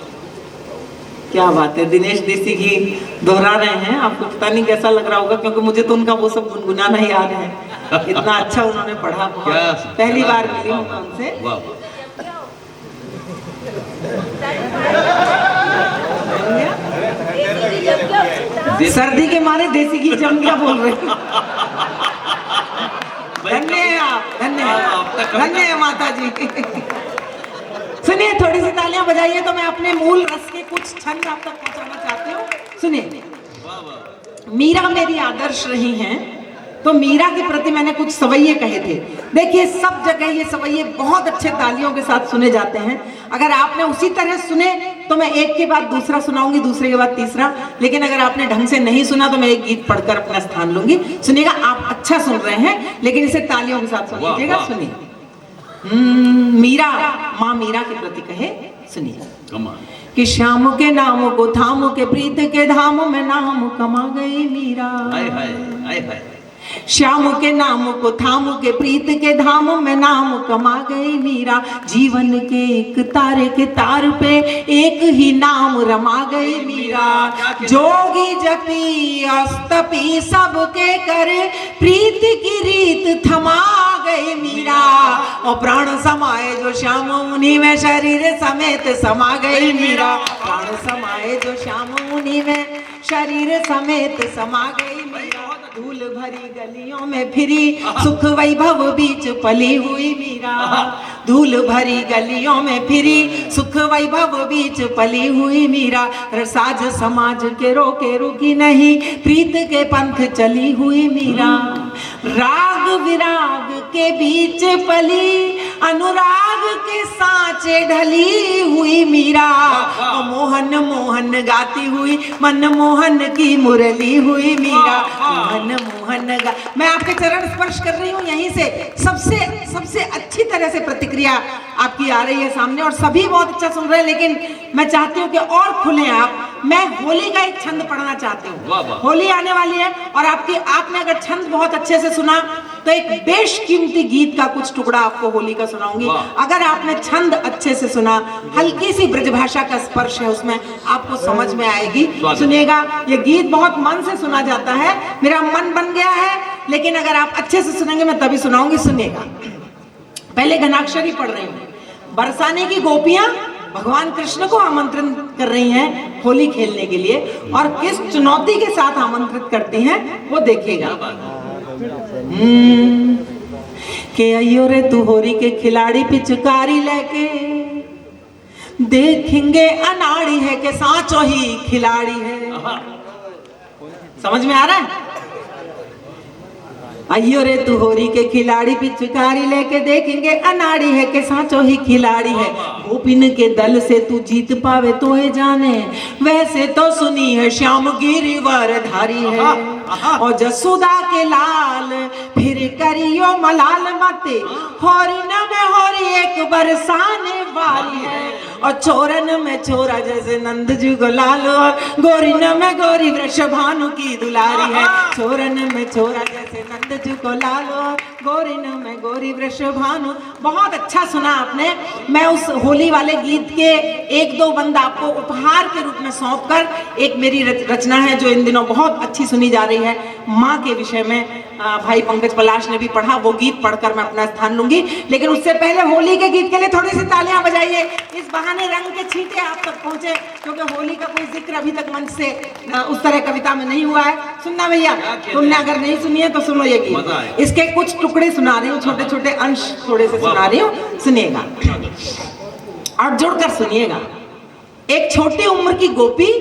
क्या बात है, दिनेश देसी घी दोहरा रहे हैं। आपको पता नहीं कैसा लग रहा होगा, क्योंकि मुझे तो उनका वो सब गुनगुनाना ही याद है। इतना अच्छा उन्होंने पढ़ा, पहली बार मिली हूँ उनसे। सर्दी के मारे देसी घी जम गया बोल रहे हैं। धन्यवाद धन्यवाद धन्यवाद माता जी। सुनिए, थोड़ी सी तालियां बजाइए तो मैं अपने मूल रस के कुछ छंद आप तक पहुंचाना चाहती हूँ। सुनिए, मीरा मेरी आदर्श रही हैं, तो मीरा के प्रति मैंने कुछ सवैये कहे थे। देखिए, सब जगह ये सवैये बहुत अच्छे तालियों के साथ सुने जाते हैं। अगर आपने उसी तरह सुने तो मैं एक के बाद दूसरा सुनाऊंगी, दूसरे के बाद तीसरा। लेकिन अगर आपने ढंग से नहीं सुना तो मैं एक गीत पढ़कर अपना स्थान लूंगी। सुनिएगा, आप अच्छा सुन रहे हैं लेकिन इसे तालियों के साथ सुन लीजिएगा। सुनिए, मीरा, माँ मीरा के प्रति कहे, सुनिए। कि श्याम के नाम को थाम के प्रीत के धाम में नाम कमा गई मीरा। हाय हाय हाय हाय। श्याम के नाम को थाम के प्रीत के धाम में नाम कमा गई मीरा। जीवन के एक तारे के तार पे एक ही नाम रमा गई मीरा। जोगी जपी अस्तपी सबके करे प्रीत की रीत थमा गई मीरा। और प्राण समाए जो श्याम मुनि में शरीर समेत समा गई मीरा। प्राण समाए जो श्याम मुनि में शरीर समेत समा गई मीरा। धूल भरी गलियों में फिरी सुख वैभव बीच पली हुई मीरा। धूल भरी गलियों में फिरी सुख वैभव बीच पली हुई मीरा। साज समाज के रोके रुकी नहीं प्रीत के पंथ चली हुई मीरा। राग विराग के बीच पली अनुराग के सांचे ढली हुई मीरा। मोहन मोहन गाती हुई मन मोहन की मुरली हुई मीरा। मोहन मैं आपके चरण स्पर्श कर रही हूँ यहीं से। सबसे अच्छी तरह से प्रतिक्रिया आपकी आ रही है सामने और सभी बहुत अच्छा सुन रहे हैं। लेकिन मैं चाहती हूँ कि और खुले आप। मैं होली का एक छंद पढ़ना चाहती हूँ। होली आने वाली है और आपने अगर छंद बहुत अच्छे से सुना तो एक बेशकीमती गीत का कुछ टुकड़ा आपको होली का सुनाऊंगी। अगर आपने छंद अच्छे से सुना, हल्की सी ब्रजभाषा का स्पर्श है उसमें, आपको समझ में आएगी। सुनिएगा, ये गीत बहुत मन से सुना जाता है, मेरा मन बन गया है। लेकिन अगर आप अच्छे से सुनेंगे मैं तभी सुनाऊंगी। सुनिएगा, पहले घनाक्षरी पढ़ रही हूँ। बरसाने की गोपियां भगवान कृष्ण को आमंत्रण कर रही हैं होली खेलने के लिए, और किस चुनौती के साथ आमंत्रित करती हैं वो देखिएगा। के अयो रे तू होरी के खिलाड़ी पिचकारी लेके, देखेंगे अनाड़ी है के सांचो ही खिलाड़ी है। समझ में आ रहा है? अयो रे तू होरी के खिलाड़ी पिचकारी लेके, देखेंगे अनाड़ी है के सांचो ही खिलाड़ी है। गोपिन के दल से तू जीत पावे तो है जाने, वैसे तो सुनी है श्याम गिरिवर धारी है। और जसोदा के लाल फिर करियो मलाल मते, होरी न में होरी एक बरसाने वाली है। और छोरन में छोरा जैसे नंद जी को लाल, और गोरी न में गोरी वृषभानु की दुलारी है। छोरन में छोरा जैसे नंद जी को लाल, और गोरी न में गोरी वृषभानु। बहुत अच्छा सुना आपने। मैं उस होली वाले गीत के एक दो बंद आपको उपहार के रूप में सौंप कर, एक मेरी रचना है जो इन दिनों बहुत अच्छी सुनी जा रही है, माँ के विषय में। भाई पंकज पलाश ने भी पढ़ा, वो गीत पढ़कर मैं अपना स्थान लूंगी। लेकिन उससे पहले होली के गीत के लिए थोड़ी सी तालियां बजाइए। इस बहाने रंग के छींटे आप तक पहुंचे, क्योंकि होली का कोई जिक्र अभी तक मंच से उस तरह कविता में नहीं हुआ है। सुनना भैया, तुमने अगर नहीं सुनी है तो सुनो ये गीत। इसके कुछ टुकड़े सुना रही हूँ, छोटे छोटे अंश थोड़े से सुना रही हूँ, सुनिएगा और जुड़कर सुनिएगा। एक छोटी उम्र की गोपी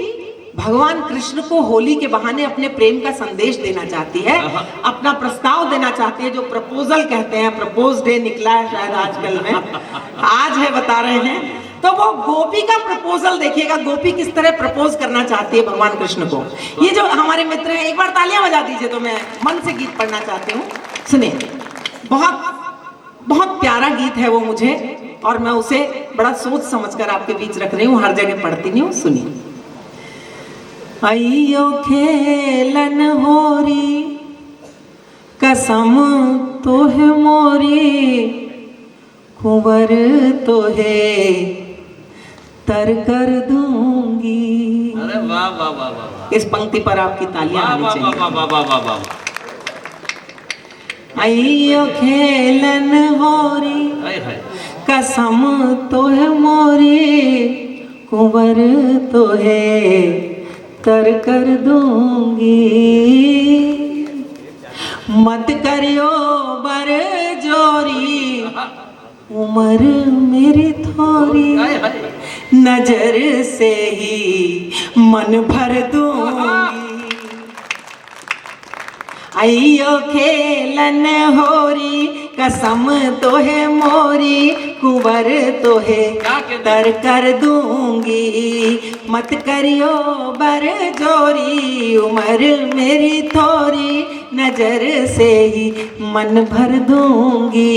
भगवान कृष्ण को होली के बहाने अपने प्रेम का संदेश देना चाहती है, अपना प्रस्ताव देना चाहती है, जो प्रपोजल कहते हैं। प्रपोज डे निकला है शायद आजकल में, आज है बता रहे हैं। तो वो गोपी का प्रपोजल देखिएगा, गोपी किस तरह प्रपोज करना चाहती है भगवान कृष्ण को। ये जो हमारे मित्र हैं, एक बार तालियां बजा दीजिए तो मैं मन से गीत पढ़ना चाहती हूँ। सुनिए, बहुत बहुत प्यारा गीत है वो मुझे, और मैं उसे बड़ा सोच समझकर आपके बीच रख रही हूँ, हर जगह पढ़ती नहीं हूँ। सुनिए। अयो खेलन होरी कसम तो है मोरी, कुंवर तो है तर कर दूंगी। अरे वाह वाह वाह वाह। इस पंक्ति पर आपकी तालियां आनी चाहिए। वाह वाह वाह वाह वाह। अयो खेलन होरी कसम तो है मोरी, कुंवर तो है तर कर दूंगी। मत करियो बर जोरी, उम्र मेरी थोड़ी, नजर से ही मन भर दूंगी। अयो खेलन होरी कसम तो है मोरी, कुंवर तो है तर कर दूंगी। मत करियो बर जोरी, उम्र मेरी थोड़ी, नजर से ही मन भर दूंगी।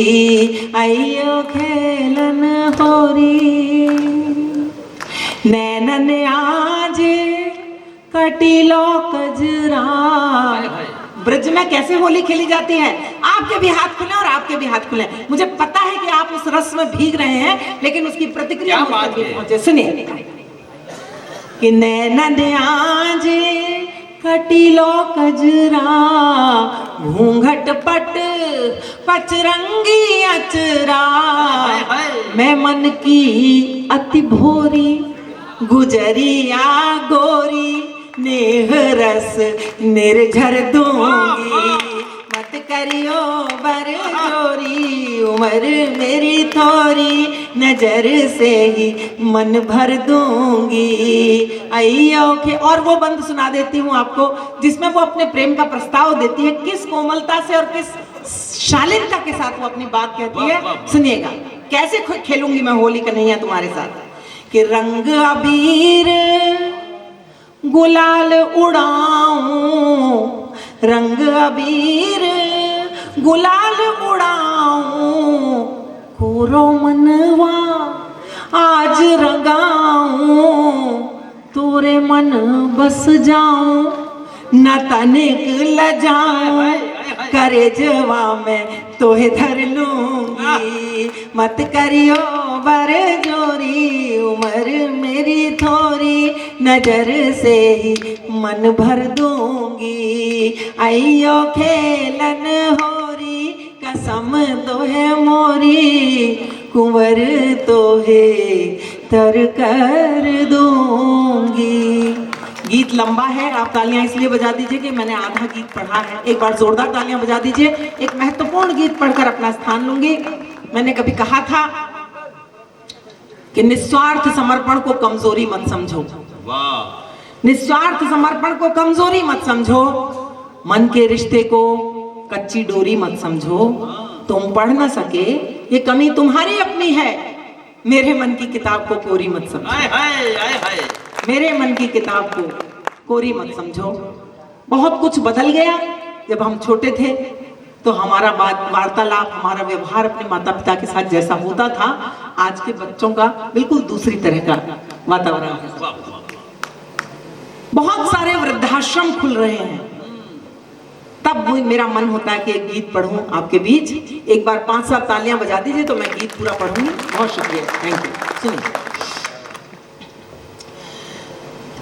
अयो खेलन होरी नैनन आज कटिलो कजरा। ब्रज में कैसे होली खेली जाती है? आपके भी हाथ खुले और आपके भी हाथ खुले। मुझे पता है कि आप उस रस में भीग रहे हैं, लेकिन उसकी प्रतिक्रिया मुझ तक भी पहुंचे। सुनिए कि नैनन आज कटिलो कजरा, घूंघट पट पचरंगी अचरा। मैं मन की अति भोरी, गुजरिया गोरी, नेह रस निर्झर दूंगी। मत करियो बर जोरी, उम्र मेरी थोड़ी, नजर से ही मन भर दूंगी। अयो के और वो बंद सुना देती हूँ आपको, जिसमें वो अपने प्रेम का प्रस्ताव देती है, किस कोमलता से और किस शालीनता के साथ वो अपनी बात कहती है। सुनिएगा कैसे खेलूंगी मैं होली कन्हैया तुम्हारे साथ। कि रंग अबीर गुलाल उड़ाऊं, रंग अबीर गुलाल उड़ाऊं, कोरो मनवा आज रंगाऊं, तोरे मन बस जाऊं, न तनिक लजाऊं, करे जवा में तोहे धर लूंगी। मत करियो बर जोरी, उम्र मेरी थोड़ी, नजर से ही मन भर दूंगी। अयो खेलन होरी कसम तो है मोरी, कुंवर तो है तर कर दूंगी। गीत लंबा है, आप तालियां इसलिए बजा दीजिए कि मैंने आधा गीत पढ़ा है। एक बार जोरदार तालियां बजा दीजिए। एक महत्वपूर्ण गीत पढ़कर अपना स्थान लूंगी। मैंने कभी कहा था कि निस्वार्थ समर्पण को कमजोरी मत समझो। वाह। निस्वार्थ समर्पण को कमजोरी मत समझो, मन के रिश्ते को कच्ची डोरी मत समझो। तुम पढ़ न सके ये कमी तुम्हारी अपनी है, मेरे मन की किताब को कोरी मत समझो। हाय हाय हाय हाय। मेरे मन की किताब को कोरी मत समझो। बहुत कुछ बदल गया। जब हम छोटे थे तो हमारा वार्तालाप, हमारा व्यवहार अपने माता पिता के साथ जैसा होता था, आज के बच्चों का बिल्कुल दूसरी तरह का वातावरण है। बहुत सारे वृद्धाश्रम खुल रहे हैं। तब मेरा मन होता है कि एक गीत पढ़ूं आपके बीच। एक बार 5-7 तालियां बजा दीजिए तो मैं गीत पूरा पढ़ूंगी। बहुत शुक्रिया, थैंक यू। सुनिए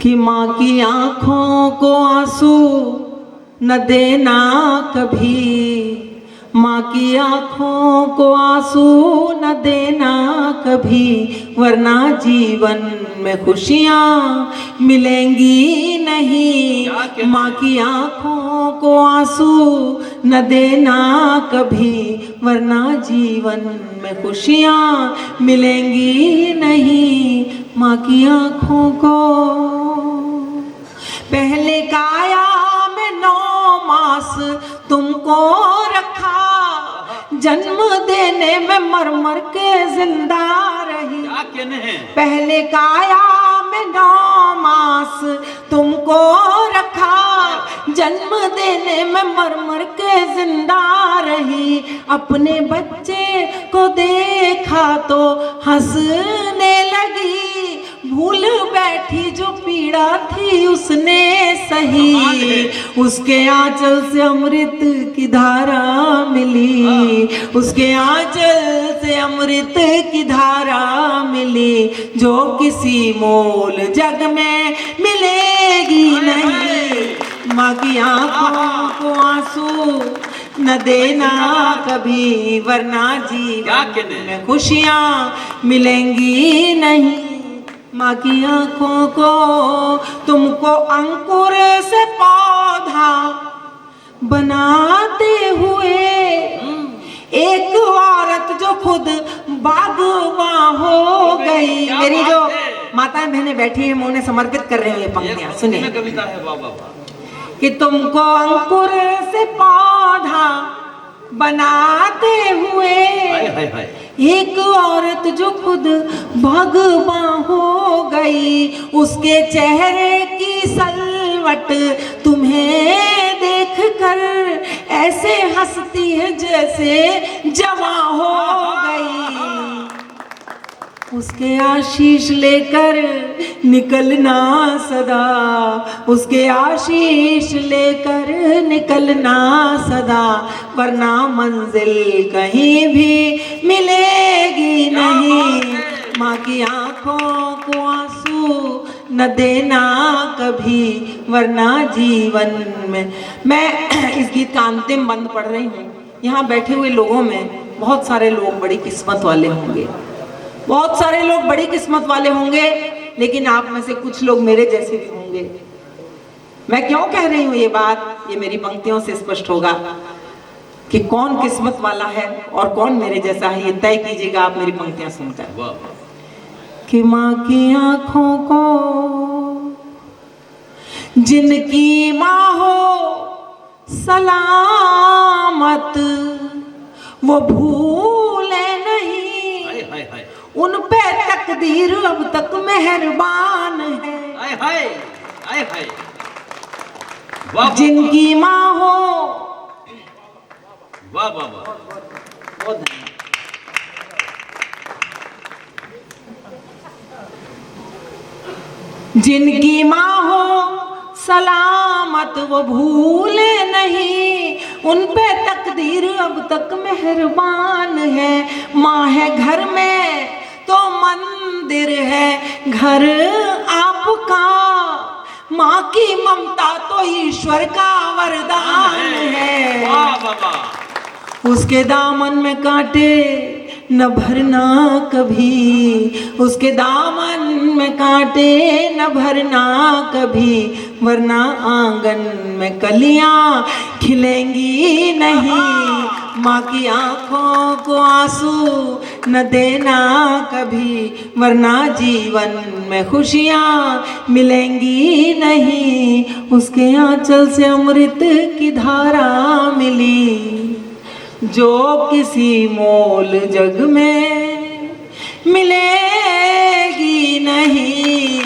कि माँ की आंखों को आंसू न देना कभी, माँ की आंखों को आंसू न देना कभी, वरना जीवन में खुशियाँ मिलेंगी नहीं। माँ की आंखों को आंसू न देना कभी, वरना जीवन में खुशियाँ मिलेंगी नहीं। माँ की आंखों को पहले काया में 9 मास तुमको रखा, जन्म देने में मर मर के जिंदा रही। पहले काया में 9 मास तुमको रखा, जन्म देने में मर मर के जिंदा रही। अपने बच्चे को देखा तो हंसने लगी, भूल बैठी जो पीड़ा थी उसने सही। उसके आंचल से अमृत की धारा मिली, उसके आंचल से अमृत की धारा मिली, जो किसी मोल जग में मिलेगी नहीं। माँ की आंखों को आंसू न देना कभी, वरना जीवन में खुशियाँ मिलेंगी नहीं। माँ की आंखों को तुमको अंकुर से पौधा बनाते हुए, एक औरत जो खुद बागवान हो गई। मेरी जो माताएं बहनें बैठी हैं, मैं उन्हें समर्पित कर रही हूँ ये पंक्तियां। सुनिए कविता है, वाह वाह। कि तुमको अंकुर से पौधा बनाते हुए, एक औरत जो खुद भगवान हो गई, उसके चेहरे की सलवट तुम्हें देखकर ऐसे हंसती है जैसे जवां हो गई। उसके आशीष लेकर निकलना सदा, उसके आशीष लेकर निकलना सदा, वरना मंजिल कहीं भी मिलेगी नहीं। माँ की आंखों को आंसू न देना कभी, वरना जीवन में। मैं इस गीत का अंतिम बंद पढ़ रही हूँ। यहाँ बैठे हुए लोगों में बहुत सारे लोग बड़ी किस्मत वाले होंगे, बहुत सारे लोग बड़ी किस्मत वाले होंगे, लेकिन आप में से कुछ लोग मेरे जैसे भी होंगे। मैं क्यों कह रही हूँ ये बात, ये मेरी पंक्तियों से स्पष्ट होगा कि कौन किस्मत वाला है और कौन मेरे जैसा है। ये तय कीजिएगा आप मेरी पंक्तियां सुनकर। कि माँ की आंखों को जिनकी माँ हो सलामत, वो भूले नहीं, उन पे तकदीर अब तक मेहरबान है। जिनकी माँ हो, वाह वाह वाह, बहुत जिनकी माँ हो सलामत, वो भूले नहीं, उन पे तकदीर अब तक मेहरबान है। माँ है घर में तो मंदिर है घर आपका, माँ की ममता तो ईश्वर का वरदान है। उसके दामन में कांटे न भरना कभी, उसके दामन में कांटे न भरना कभी, वरना आंगन में कलियां खिलेंगी नहीं। माँ की आंखों को आंसू न देना कभी, वरना जीवन में खुशियाँ मिलेंगी नहीं। उसके आंचल से अमृत की धारा मिली, जो किसी मोल जग में मिलेगी नहीं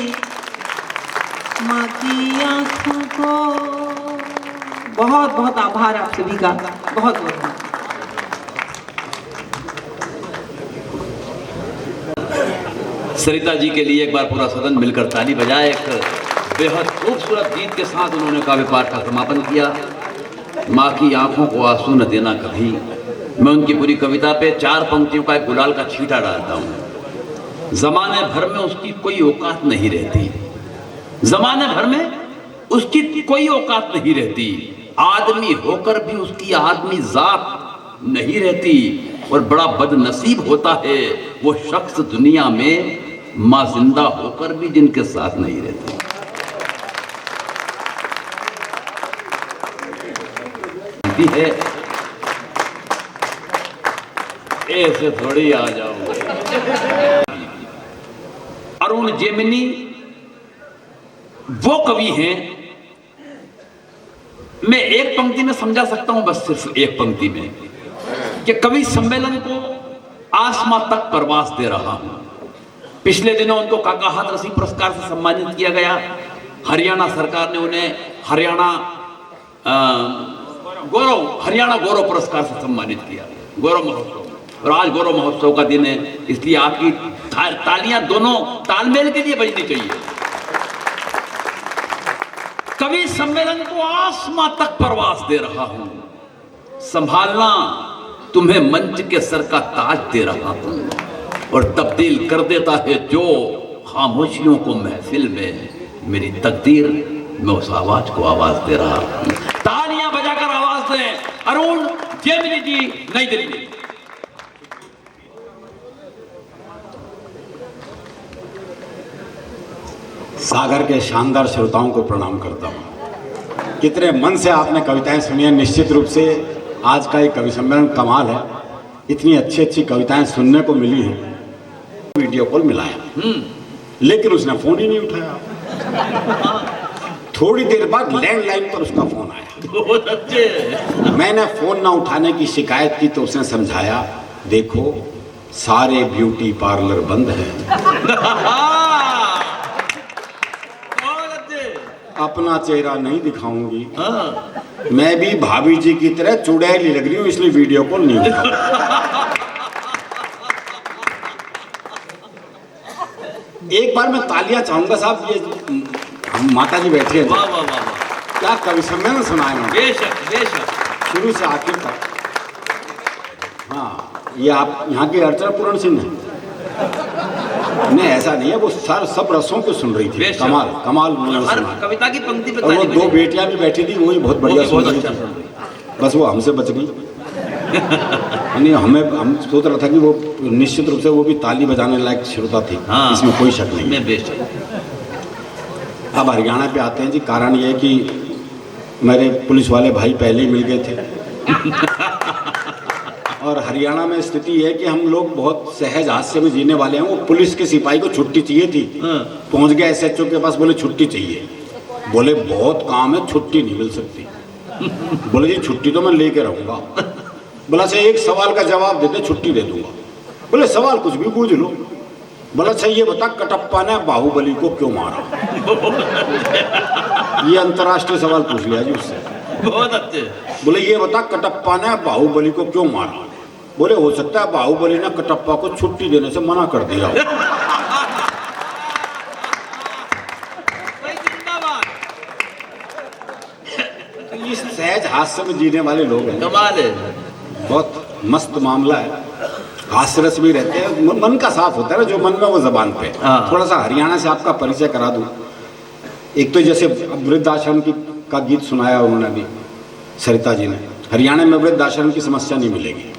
माँ की आंखों को। बहुत बहुत आभार आप सभी का, बहुत बहुत। सरिता जी के लिए एक बार पूरा सदन मिलकर ताली बजाए। एक बेहद खूबसूरत गीत के साथ उन्होंने काव्य पाठ का समापन किया। माँ की आंखों को आंसू न देना कभी। मैं उनकी पूरी कविता पे 4 पंक्तियों का एक गुलाल का छींटा डालता हूँ। जमाने भर में उसकी कोई औकात नहीं रहती, जमाने भर में उसकी कोई औकात नहीं रहती, आदमी होकर भी उसकी आदमी जात नहीं रहती, और बड़ा बदनसीब होता है वो शख्स दुनिया में माँ जिंदा होकर भी जिनके साथ नहीं रहती। है ऐसे थोड़ी आ जाओगे। अरुण जेमिनी वो कवि हैं, मैं एक पंक्ति में समझा सकता हूं, बस सिर्फ एक पंक्ति में, कि कवि सम्मेलन को आसमां तक परवास दे रहा हूं। पिछले दिनों उनको काका हाथरसी पुरस्कार से सम्मानित किया गया। हरियाणा सरकार ने उन्हें हरियाणा गौरव पुरस्कार से सम्मानित किया, गौरव महोत्सव। और आज गौरव महोत्सव का दिन है, इसलिए आपकी तालियां दोनों तालमेल के लिए बजनी चाहिए। कवि सम्मेलन को आसमां तक परवास दे रहा हूं, संभालना तुम्हें मंच के सर का ताज दे रहा हूं, और तब्दील कर देता है जो खामोशियों को महफिल में मेरी तकदीर, मैं उस आवाज को आवाज दे रहा हूं। तालियां बजाकर आवाज दें अरुण जेमिनी जी, नई दिल्ली। सागर के शानदार श्रोताओं को प्रणाम करता हूँ। कितने मन से आपने कविताएं सुनी हैं। निश्चित रूप से आज का ये कवि सम्मेलन कमाल है। इतनी अच्छी अच्छी कविताएं सुनने को मिली हैं। वीडियो कॉल मिलाया, लेकिन उसने फोन ही नहीं उठाया। थोड़ी देर बाद लैंडलाइन पर उसका फोन आया। बहुत अच्छे। मैंने फोन ना उठाने की शिकायत की तो उसने समझाया, देखो सारे ब्यूटी पार्लर बंद हैं। अपना चेहरा नहीं दिखाऊंगी, मैं भी भाभी जी की तरह चुड़ैली लग रही हूँ, इसलिए वीडियो कॉल नहीं उठा। एक बार मैं तालियां चाहूंगा साहब, ये हम माता जी बैठे हैं, वाह वाह वाह वाह, क्या कवि सम्मेलन सुनाए हैं, बेशक बेशक, शुरू से आखिर तक। हाँ, ये आप यहाँ के अर्चना पूर्ण सिंह हैं? नहीं, ऐसा नहीं है, वो सब रसों को सुन रही थी। कमाल कमाल उन्होंने हर सुना। कविता की पंक्ति पे और वो ताली 2 बेटियां भी बैठी थी, वही बहुत बढ़िया सुन रही अच्छा थी। बस वो हमसे बच गई। नहीं, हम सोच रहा था कि वो निश्चित रूप से वो भी ताली बजाने लायक श्रोता थी। हाँ, इसमें कोई शक नहीं। मैं बेशक। अब हरियाणा पे आते हैं जी। कारण ये है कि मेरे पुलिस वाले भाई पहले ही मिल गए थे। और हरियाणा में स्थिति है कि हम लोग बहुत सहज हास्य में जीने वाले हैं। वो पुलिस के सिपाही को छुट्टी चाहिए थी, पहुंच गया SHO के पास, बोले छुट्टी चाहिए। बोले बहुत काम है, छुट्टी नहीं मिल सकती। बोले जी छुट्टी तो मैं लेके रहूंगा। बोला अच्छा एक सवाल का जवाब देते, छुट्टी दे दूंगा। बोले सवाल कुछ भी पूछ लो। बोला अच्छा ये बता, कटप्पा ने बाहुबली को क्यों मारा? ये अंतर्राष्ट्रीय सवाल पूछ लिया जी उससे। बहुत अच्छे। बोले ये बता, कटप्पा ने बाहुबली को क्यों मारा? बोले हो सकता है बाहुबली ने कटप्पा को छुट्टी देने से मना कर दिया। इस सहज हास्य में जीने वाले लोग हैं, कमाल है। बहुत मस्त मामला है। हास्यरस भी रहते हैं, मन का साफ होता है ना, जो मन में वो जबान पे। थोड़ा सा हरियाणा से आपका परिचय करा दूं। एक तो जैसे वृद्धाश्रम का गीत सुनाया उन्होंने भी, सरिता जी ने। हरियाणा में वृद्धाश्रम की समस्या नहीं मिलेगी।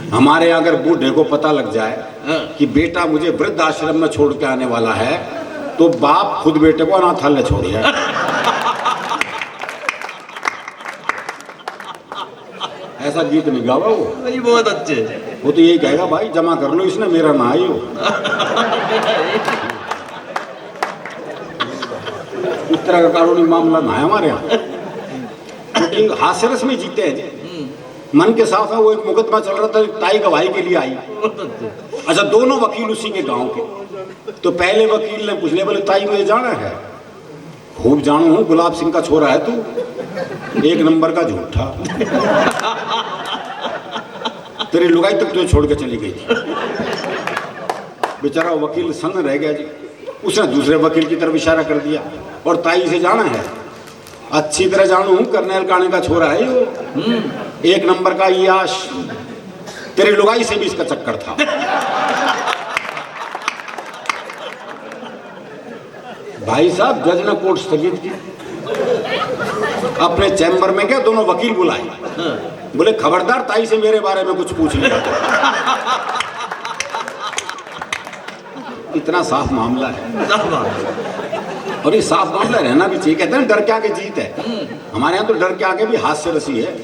हमारे यहाँ अगर बूढ़े को पता लग जाए कि बेटा मुझे वृद्धाश्रम में छोड़ के आने वाला है, तो बाप खुद बेटे को अनाथालय छोड़ जाए। ऐसा गीत नहीं गावा वो। बहुत अच्छे। वो तो यही कहेगा भाई जमा कर लो, इसने मेरा ना आई हो। इस तरह का कानूनी मामला ना है हमारे यहाँ, क्योंकि हास्यरस में जीते हैं जी। मन के साफ है। वो एक मुकदमा चल रहा था, ताई गवाही के लिए आई। अच्छा, दोनों वकील उसी के गांव के। तो पहले वकील ने पूछ लिया, बोले ताई मुझे जाना है। खूब जानू हूँ, गुलाब सिंह का छोरा है तू, एक नंबर का झूठा। तेरी लुगाई तक तुझे छोड़ के चली गई थी। बेचारा वकील सन्न रह गया जी। उसने दूसरे वकील की तरफ इशारा कर दिया, और ताई से जाना है। अच्छी तरह जानू हूँ, करनेल काने का छोरा है वो, एक नंबर का याश। तेरी लुगाई से भी इसका चक्कर था। भाई साहब, जज ने कोर्ट स्थगित की। अपने चैम्बर में क्या दोनों वकील बुलाए, बोले खबरदार ताई से मेरे बारे में कुछ पूछ लिया। इतना साफ मामला है, और ये साफ मामला रहना भी चाहिए। कहते हैं डर के आगे जीत है। हमारे यहाँ तो डर के आगे भी हाथ से रसी है।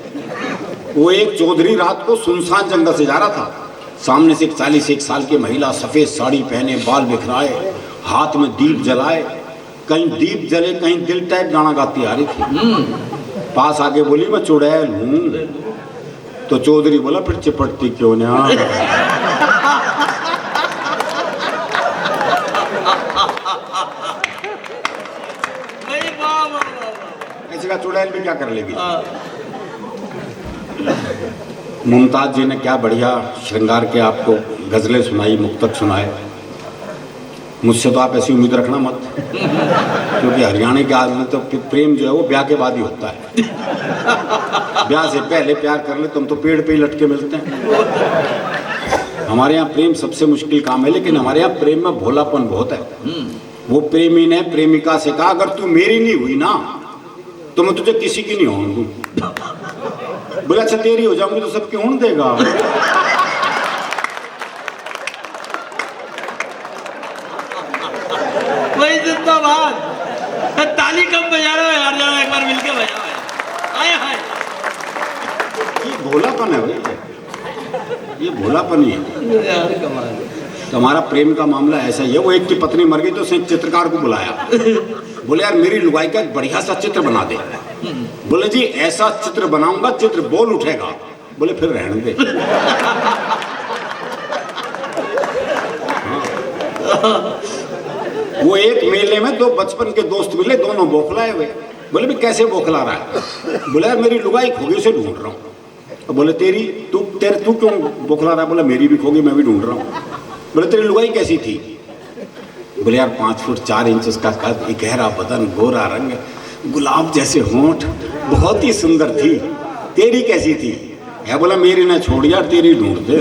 वो एक चौधरी रात को सुनसान जंगल से जा रहा था। सामने से एक 41 साल की महिला, सफेद साड़ी पहने, बाल बिखराए, हाथ में दीप जलाए, कहीं दीप जले कहीं दिल टाइप गाना गाती आ रही थी। पास आके बोली मैं चुड़ैल हूँ। तो चौधरी बोला फिर चिपटती क्यों ना। ऐसे का चुड़ैल भी क्या कर लेगी। मुमताज जी ने क्या बढ़िया श्रृंगार के आपको गजलें सुनाई, मुक्तक सुनाए। मुझसे तो आप ऐसी उम्मीद रखना मत, क्योंकि हरियाणा के आदमी तो प्रेम जो है वो ब्याह के बाद ही होता है। ब्याह से पहले प्यार कर ले तुम तो पेड़ पे ही लटके मिलते हैं। हमारे यहाँ प्रेम सबसे मुश्किल काम है, लेकिन हमारे यहाँ प्रेम में भोलापन बहुत है। वो प्रेमी ने प्रेमिका से कहा अगर तू मेरी नहीं हुई ना तो मैं तुझे किसी की नहीं होने दूं। बोला अच्छा तेरी हो जाऊंगी तो सबकी होने देगा। वही जिंदाबाद। ताली कम बजा रहे हो यार, जरा एक बार मिलके बजाओ। आए हाय, ये भोलापन है भाई, ये भोलापन ही है यार, कमाल। तो हमारा प्रेम का मामला ऐसा ही है। वो एक की पत्नी मर गई तो उसने चित्रकार को बुलाया, बोले यार मेरी लुगाई का एक बढ़िया सा चित्र बना दे। बोले जी ऐसा चित्र बनाऊंगा चित्र बोल उठेगा। बोले फिर रहने दे। वो एक मेले में दो बचपन के दोस्त मिले, दोनों बौखलाए हुए। बोले भी कैसे बौखला रहा है। बोले यार मेरी लुगाई खोगी उसे ढूंढ रहा हूँ। बोले तू क्यों बौखला रहा है। बोला मेरी भी खोगी मैं भी ढूंढ रहा हूँ। बोले तेरी लुगाई कैसी थी। बोले यार 5 फुट 4 इंच उसका कद, गहरा बदन, गोरा रंग, गुलाब जैसे होंठ, बहुत ही सुंदर थी। तेरी कैसी थी। है बोला मेरी ना छोड़ यार तेरी ढूंढते।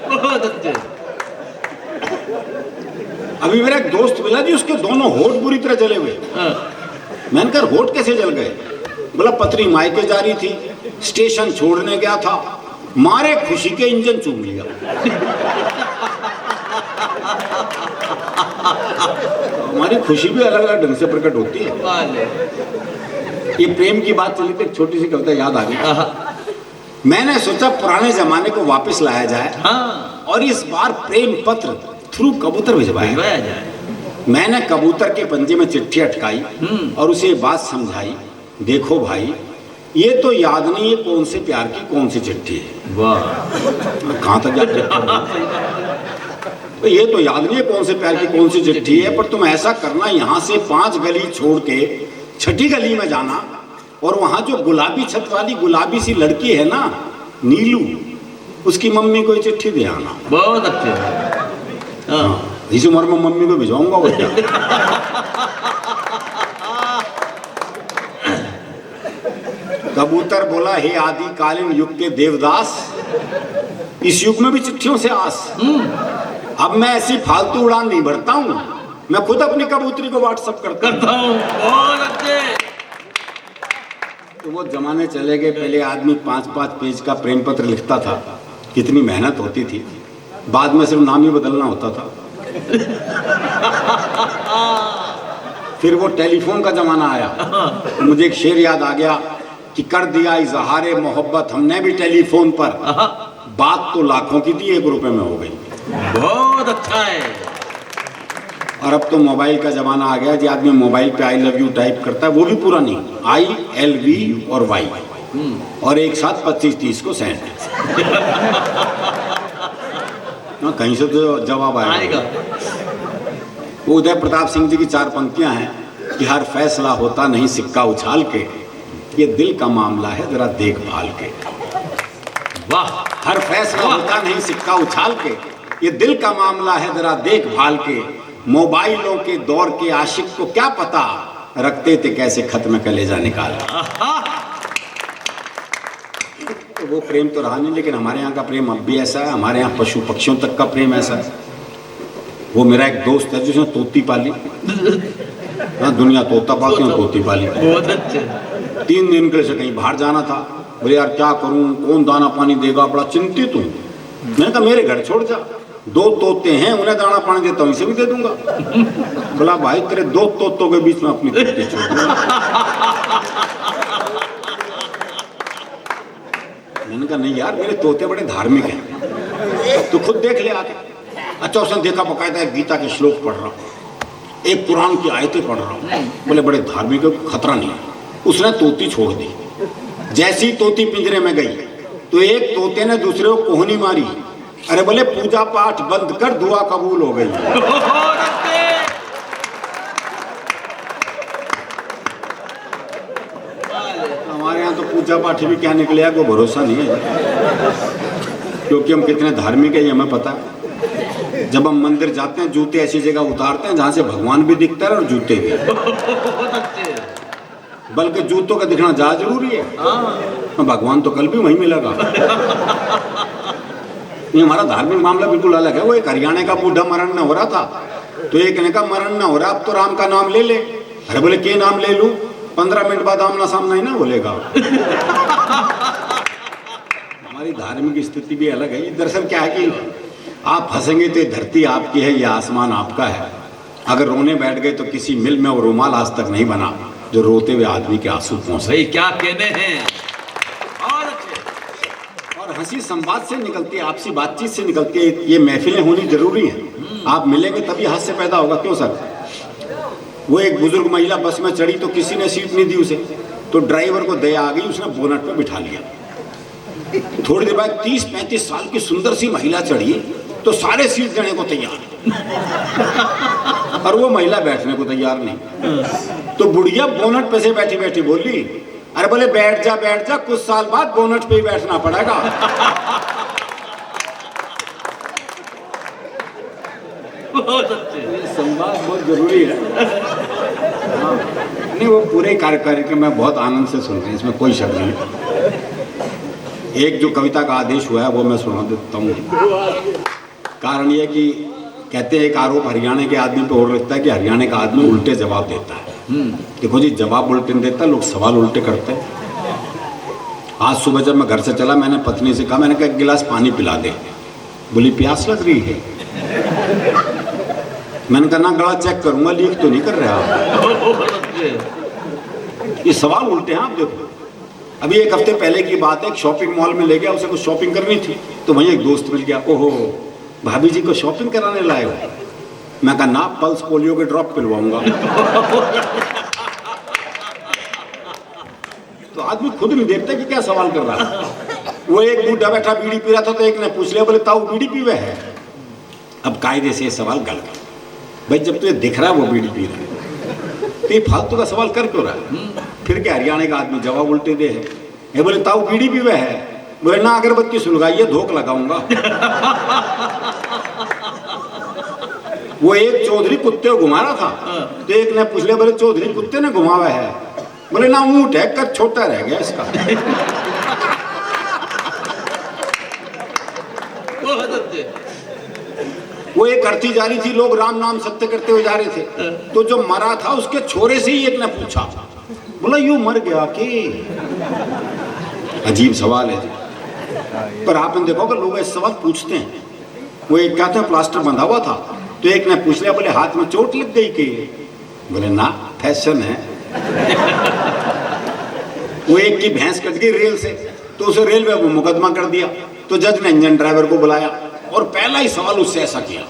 बहुत अच्छे। अभी मेरा एक दोस्त मिला जी, उसके दोनों होठ बुरी तरह जले हुए। मैंने कहा होठ कैसे जल गए। बोला पत्नी मायके जा रही थी, स्टेशन छोड़ने गया था, मारे खुशी के इंजन चूम लिया। हमारी खुशी भी अलग अलग ढंग से प्रकट होती है। ये प्रेम की बात चली तो एक छोटी सी कविता याद आ गई। मैंने सोचा पुराने जमाने को वापस लाया जाए, और इस बार प्रेम पत्र थ्रू कबूतर भिजवाया जाए। मैंने कबूतर के पंजे में चिट्ठी अटकाई और उसे बात समझाई, देखो भाई ये तो याद नहीं है कौन से प्यार की कौन सी चिट्ठी है। वाह, कहाँ तक जाते। तो ये तो याद नहीं है कौन से प्यार की कौन सी चिट्ठी है, पर तुम ऐसा करना यहाँ से 5 गली छोड़ के 6ठी गली में जाना, और वहाँ जो गुलाबी छत वाली गुलाबी सी लड़की है ना नीलू, उसकी मम्मी को ये चिट्ठी दे आना। बहुत अच्छे। इस उम्र में मम्मी को भिजवाऊंगा वो क्या। कबूतर बोला हे आदिकालीन युग के देवदास, इस युग में भी चिट्ठियों से आस। अब मैं ऐसी फालतू उड़ान नहीं भरता हूँ, मैं खुद अपनी कबूतरी को व्हाट्सएप करता हूँ। बहुत अच्छे। तो वो जमाने चले गए, पहले आदमी 5-5 पेज का प्रेम पत्र लिखता था, कितनी मेहनत होती थी, बाद में सिर्फ नाम ही बदलना होता था। फिर वो टेलीफोन का जमाना आया, तो मुझे एक शेर याद आ गया कि कर दिया इजहारे मोहब्बत हमने भी टेलीफोन पर, बात तो लाखों की थी 1 रुपए में हो गई। बहुत अच्छा है। और अब तो मोबाइल का ज़माना आ गया जी, आदमी मोबाइल पे आई लव यू टाइप करता है, वो भी पूरा नहीं, ILV और Y और एक साथ 25-30 को सेंड। कहीं से तो जवाब आएगा। वो उदय प्रताप सिंह जी की 4 पंक्तियां हैं कि हर फैसला होता नहीं सिक्का उछाल के, ये दिल का मामला है जरा देखभाल के। वाह, हर फैसला होता नहीं सिक्का उछाल के, ये दिल का मामला है जरा देखभाल के। मोबाइलों के दौर के आशिक को क्या पता, रखते थे कैसे खत्म कलेजा निकाल। तो वो प्रेम तो रहा नहीं, लेकिन हमारे यहाँ का प्रेम अब भी ऐसा है। हमारे यहाँ पशु पक्षियों तक का प्रेम ऐसा है। वो मेरा एक दोस्त है जिसने तोती पाली। हाँ, दुनिया तोता पालती है, तोती पाली। बहुत अच्छे। 3 दिन के लिए कहीं बाहर जाना था। बोले यार क्या करूं, कौन दाना पानी देगा, बड़ा चिंतित हूँ। मैंने कहा मेरे घर छोड़ जा, 2 तोते हैं, उन्हें दाना पानी देता हूँ, इसे भी दे दूंगा। बोला भाई तेरे 2 तोतों के बीच में अपनी तोती छोड़ दूंगा। मैंने कहा नहीं यार, मेरे तोते बड़े धार्मिक हैं, तो खुद देख ले आके। अच्छा, उसने देखा बकायदा एक गीता के श्लोक पढ़ रहा हूँ, एक कुरान की आयतें पढ़ रहा हूँ। बोले बड़े धार्मिक है, खतरा नहीं है। उसने तोती छोड़ दी। जैसी तोती पिंजरे में गई तो एक तोते ने दूसरे को कोहनी मारी। अरे बोले पूजा पाठ बंद कर, दुआ कबूल हो गई। हमारे यहाँ तो पूजा पाठ भी क्या निकलेगा कोई भरोसा नहीं है, क्योंकि हम कितने धार्मिक है ये हमें पता है। जब हम मंदिर जाते हैं जूते ऐसी जगह उतारते हैं जहाँ से भगवान भी दिखता है और जूते भी। बल्कि जूतों का दिखना ज्यादा जरूरी है, भगवान तो कल भी वहीं मिलेगा। ये हमारा धार्मिक मामला बिल्कुल अलग है। वो एक हरियाणा का बूढ़ा मरण न हो रहा था, तो एक ने कहा मरण न हो रहा, अब तो राम का नाम ले ले। अरे बोले के नाम ले लूं, 15 मिनट बाद आमना सामना ही ना बोलेगा। हमारी धार्मिक स्थिति भी अलग है। दरअसल क्या है कि आप हंसेंगे तो धरती आपकी है, यह आसमान आपका है। अगर रोने बैठ गए तो किसी मिल में वो रुमाल आज तक नहीं बना जो रोते हुए आदमी के आंसू पहुंचे। भाई क्या कहने हैं। और हंसी संवाद से निकलती है, आपसी बातचीत से निकलती है। ये महफिलें होनी जरूरी हैं। आप मिलेंगे तभी हास्य पैदा होगा। क्यों सर? वो एक बुजुर्ग महिला बस में चढ़ी तो किसी ने सीट नहीं दी उसे, तो ड्राइवर को दया आ गई, उसने बोनट पे बिठा लिया। थोड़ी देर बाद 30-35 साल की सुंदर सी महिला चढ़ी तो सारे सीट देने को तैयार, और वो महिला बैठने को तैयार नहीं। तो बुढ़िया बोनट पे से बैठी बैठी बोली, अरे बोले बैठ जा, कुछ साल बाद बोनट पे ही बैठना पड़ेगा। बहुत अच्छे। संवाद बहुत जरूरी है। हाँ। नहीं, वो पूरे कार्यक्रम में बहुत आनंद से सुन रहे हैं, इसमें कोई शक नहीं। एक जो कविता का आदेश हुआ है वो मैं सुना देता हूँ। कारण ये कि कहते हैं एक आरोप हरियाणा के आदमी पे और लगता है कि हरियाणा का आदमी उल्टे जवाब देता है। देखो जी, जवाब उल्टे नहीं देता, लोग सवाल उल्टे करते हैं। आज सुबह जब मैं घर से चला, मैंने पत्नी से कहा, मैंने कहा एक गिलास पानी पिला दे। बोली प्यास लग रही है। मैंने कहा ना गला चेक करूंगा, लीक तो नहीं कर रहा। ये सवाल उल्टे हैं। आप देखो, अभी 1 हफ्ते पहले की बात है, एक शॉपिंग मॉल में ले गया, उसे कुछ शॉपिंग करनी थी, तो वहीं एक दोस्त मिल गया। ओहो, भाभी जी को शॉपिंग कराने लाए हो? मैं कहा ना, पल्स पोलियो के ड्रॉप पिलवाऊंगा। तो आदमी खुद नहीं देखता कि क्या सवाल कर रहा है। वो एक बूढ़ा बैठा बीड़ी पी रहा था, तो एक ने पूछ लिया, बोले ताऊ बीड़ी पीवे है? अब कायदे से ये सवाल गलत है। भाई जब तुझे दिख रहा है वो बीड़ी पी रहा है, तो ये फालतू का सवाल कर क्यों रहा है? फिर क्या हरियाणा का आदमी जवाब उल्टे दे है। ये बोले ताऊ बीड़ी पीवे है? बोले ना, अगरबत्ती सुलगाइए, धोख लगाऊंगा। वो एक चौधरी कुत्ते को घुमा रहा था, तो एक ने पूछ लिया, बोले चौधरी कुत्ते ने घुमावा है? बोले ना, ऊंट है, कद छोटा रह गया इसका। वो एक करती जा रही थी, लोग राम नाम सत्य करते हुए जा रहे थे, तो जो मरा था उसके छोरे से ही एक ने पूछा, बोला यूं मर गया कि? अजीब सवाल है जी। पर आपने देखा कि लोग ऐसे सवाल पूछते हैं। वो एक क्या था, प्लास्टर बंधा हुआ था, तो एक ने पूछ लिया, बोले हाथ में चोट लग गई कि? बोले ना, फैशन है। वो एक की भैंस कट गई रेल से, तो उसे रेलवे को मुकदमा कर दिया। तो जज ने इंजन ड्राइवर को बुलाया और पहला ही सवाल उससे ऐसा किया,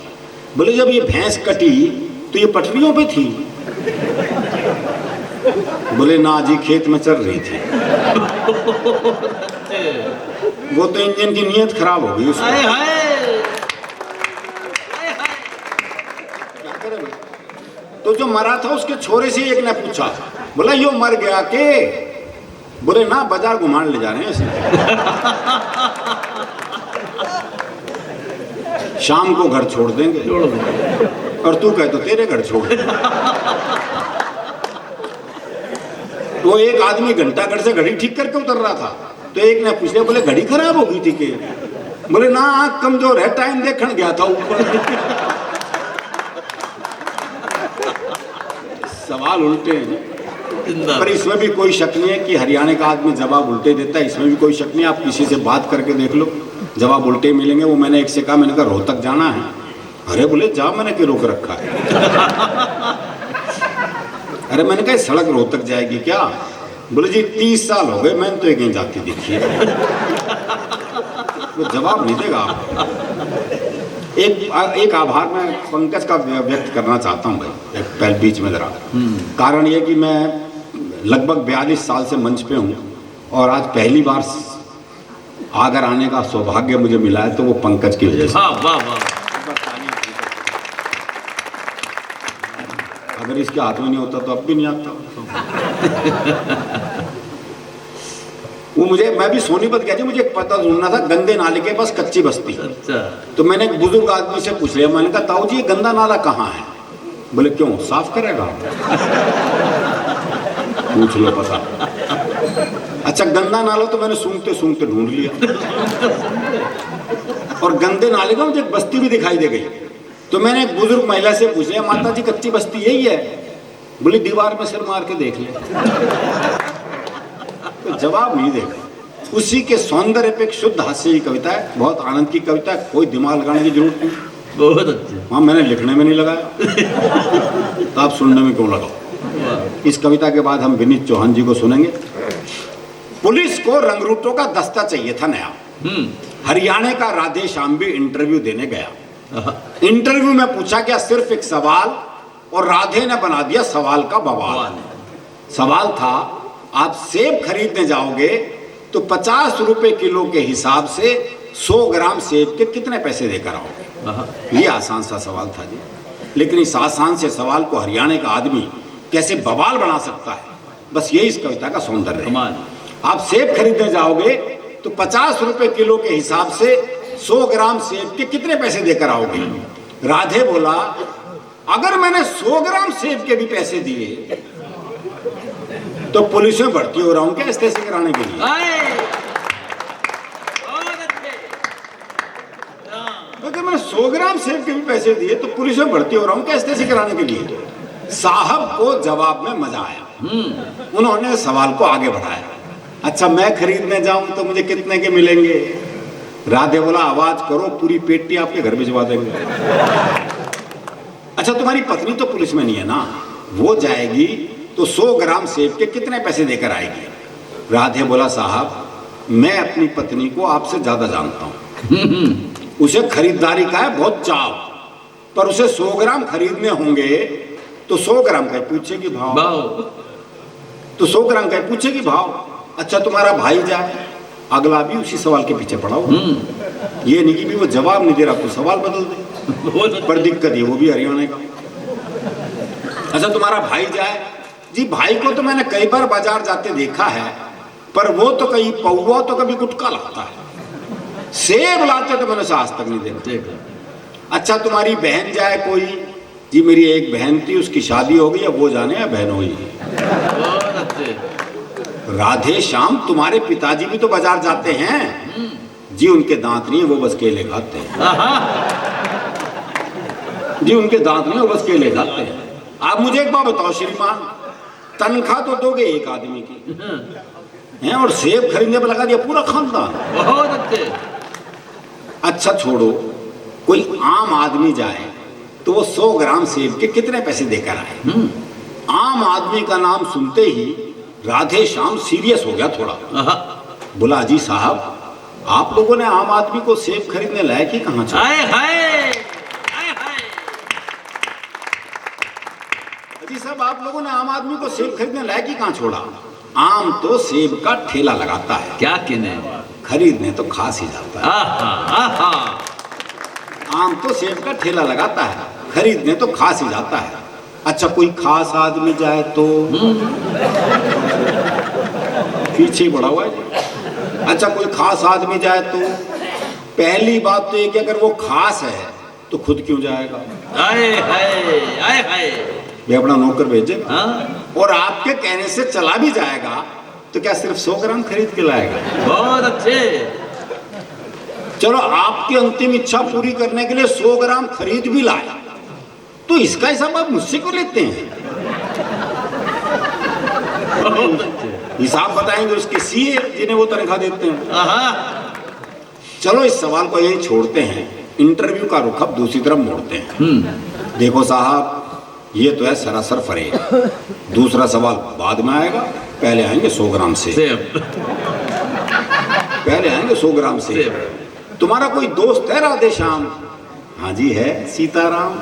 बोले जब ये भैंस कटी तो ये पटरियों पे थी? बोले ना जी, खेत में चल रही थी। वो तो इंजन की नीयत खराब हो गई उसकी। हाय हाय। क्या करे भाई? तो जो मरा था उसके छोरे से एक ने पूछा, बोला यो मर गया के? बोले ना, बाजार घुमाने ले जा रहे हैं इसे। शाम को घर छोड़ देंगे। और तू कहे तो तेरे घर छोड़। वो एक आदमी घंटा घर से घड़ी ठीक करके उतर रहा था, तो एक ने पूछ लिया, बोले घड़ी खराब हो गई थी के? बोले ना, आंख कमजोर है, टाइम देखने गया था ऊपर। सवाल उल्टे हैं, पर इसमें भी कोई शक नहीं है कि हरियाणा का आदमी जवाब उल्टे देता है। इसमें भी कोई शक नहीं है, आप किसी से बात करके देख लो, जवाब उल्टे मिलेंगे। वो मैंने एक से कहा, मैंने कहा रोहतक जाना है। अरे बोले जा, मैंने क्यों रोक रखा है? अरे मैंने कहा सड़क रोहतक जाएगी क्या? बोले जी 30 साल हो गए, मैंने तो कहीं जाती देखी है। वो जवाब नहीं देगा आप। एक आभार मैं पंकज का व्यक्त करना चाहता हूँ भाई, पहले बीच में जरा। कारण ये कि मैं लगभग 42 साल से मंच पे हूँ, और आज पहली बार आगर आने का सौभाग्य मुझे मिला है, तो वो पंकज की वजह से। वाह वाह वाह। अगर इसके हाथ में नहीं होता तो अब भी नहीं आता। वो मैं भी सोनीपत गया था, मुझे पता ढूंढना था, गंदे नाले के पास कच्ची बस्ती। अच्छा। तो मैंने एक बुजुर्ग आदमी से पूछ लिया, मैंने कहा ताऊ जी ये गंदा नाला कहाँ है? बोले क्यों, साफ करेगा? पूछ लो पता। अच्छा, गंदा नाला तो मैंने सूंघते सूंघते ढूंढ लिया, और गंदे नाले का मुझे एक बस्ती भी दिखाई दे गई। तो मैंने एक बुजुर्ग महिला से पूछ लिया, माता जी कच्ची बस्ती यही है? बोली दीवार में सिर मार के देख ले। तो जवाब नहीं देगा। उसी के सौंदर्य पे एक शुद्ध हास्य की कविता है, बहुत आनंद की कविता है, कोई दिमाग लगाने की जरूरत नहीं। बहुत अच्छे। हाँ, मैंने लिखने में नहीं लगाया, तो आप सुनने में क्यों लगाओ? इस कविता के बाद हम विनीत चौहान जी को सुनेंगे। पुलिस को रंगरूटों का दस्ता चाहिए था नया। हरियाणा का राधे श्याम भी इंटरव्यू देने गया। इंटरव्यू में पूछा गया सिर्फ एक सवाल, और राधे ने बना दिया सवाल का बवाल। सवाल था, आप सेब खरीदने जाओगे तो 50 रुपए किलो के हिसाब से 100 ग्राम सेब के कितने पैसे देकर आओगे? ये आसान सा सवाल था जी, लेकिन इस आसान से सवाल को हरियाणा का आदमी कैसे बवाल बना सकता है, बस यही इस कविता का सौंदर्य है। आप सेब खरीदने जाओगे तो 50 रुपए किलो के हिसाब से 100 ग्राम सेब के कितने पैसे देकर आओगे? राधे बोला, अगर मैंने 100 ग्राम सेब के भी पैसे दिए तो पुलिस में भर्ती हो रहा हूं क्या इस्तेसे कराने के लिए? अगर मैंने 100 ग्राम सेब के भी पैसे दिए तो पुलिस में भर्ती हो रहा हूं क्या इस्तेसे कराने के लिए? साहब को जवाब में मजा आया, उन्होंने सवाल को आगे बढ़ाया। अच्छा, मैं खरीदने जाऊं तो मुझे कितने के मिलेंगे? राधे बोला, आवाज करो, पूरी पेटी आपके घर भिजवा देंगे। अच्छा, तुम्हारी पत्नी तो पुलिस में नहीं है ना, वो जाएगी तो 100 ग्राम सेब के कितने पैसे देकर आएगी? राधे बोला, साहब मैं अपनी पत्नी को आपसे ज्यादा जानता हूं, उसे खरीदारी का है बहुत चाव, पर उसे 100 ग्राम खरीदने होंगे तो 100 ग्राम का पूछेगी भाव, तो 100 ग्राम का पूछेगी भाव। अच्छा, तुम्हारा भाई जाए, अगला भी उसी सवाल के पीछे पड़ा हो, ये नहीं कि भी वो जवाब नहीं दे रहा तो सवाल बदल दे, पर दिक्कत ये वो भी हरियाणा का। अच्छा, तुम्हारा भाई जाए, जी भाई को तो मैंने कई बार बाजार जाते देखा है, पर वो तो कहीं पौवा तो कभी गुटखा लाता है, सेब लाते तो मैंने आज तक नहीं देखा। अच्छा, तुम्हारी बहन जाए कोई, जी मेरी एक बहन थी, उसकी शादी हो गई, अब वो जाने या बहन हुई। राधे श्याम, तुम्हारे पिताजी भी तो बाजार जाते हैं, जी उनके दांत नहीं है, वो बस केले खाते हैं। जी उनके दांत नहीं, वो बस केले खाते हैं। आप मुझे एक बात बताओ श्रीमान, तनख्वाह तो दोगे एक आदमी की हैं, और सेब खरीदने पर लगा दिया पूरा खानदान। बहुत अच्छे। अच्छा छोड़ो, कोई आम आदमी जाए तो वो 100 ग्राम सेब के कितने पैसे देकर आए? आम आदमी का नाम सुनते ही राधे श्याम सीरियस हो गया थोड़ा। बोला, जी साहब आप लोगों ने आम आदमी को सेब खरीदने लायक ही कहां छोड़ा? जी साहब, आप लोगों ने आम आदमी को सेब खरीदने लायक ही कहाँ छोड़ा। आम तो सेब का ठेला लगाता है, क्या कहने, खरीदने तो खास ही जाता है। आहा आहा, आम तो सेब का ठेला लगाता है, खरीदने तो खास ही जाता है। अच्छा, कोई खास आदमी जाए तो पीछे ही बढ़ा हुआ है। अच्छा, कोई खास आदमी जाए तो पहली बात तो ये कि अगर वो खास है तो खुद क्यों जाएगा? आए हाय, आए हाय, वे अपना नौकर भेजेगा, हाँ, और आपके कहने से चला भी जाएगा तो क्या सिर्फ 100 ग्राम खरीद के लाएगा? बहुत अच्छे। चलो, आपकी अंतिम इच्छा पूरी करने के लिए 100 ग्राम खरीद भी लाए, तो इसका हिसाब आप मुझसे क्यों लेते हैं? हिसाब बताएंगे उसके सीए जिन्हें वो तनख्वाह देते हैं। आहा, चलो, इस सवाल को यही छोड़ते हैं, इंटरव्यू का रुख अब दूसरी तरफ मोड़ते हैं। देखो साहब, ये तो है सरासर फरेब। दूसरा सवाल बाद में आएगा, पहले आएंगे 100 ग्राम से। पहले आएंगे 100 ग्राम से। तुम्हारा कोई दोस्त है राधे श्याम? हाँ जी है, सीताराम।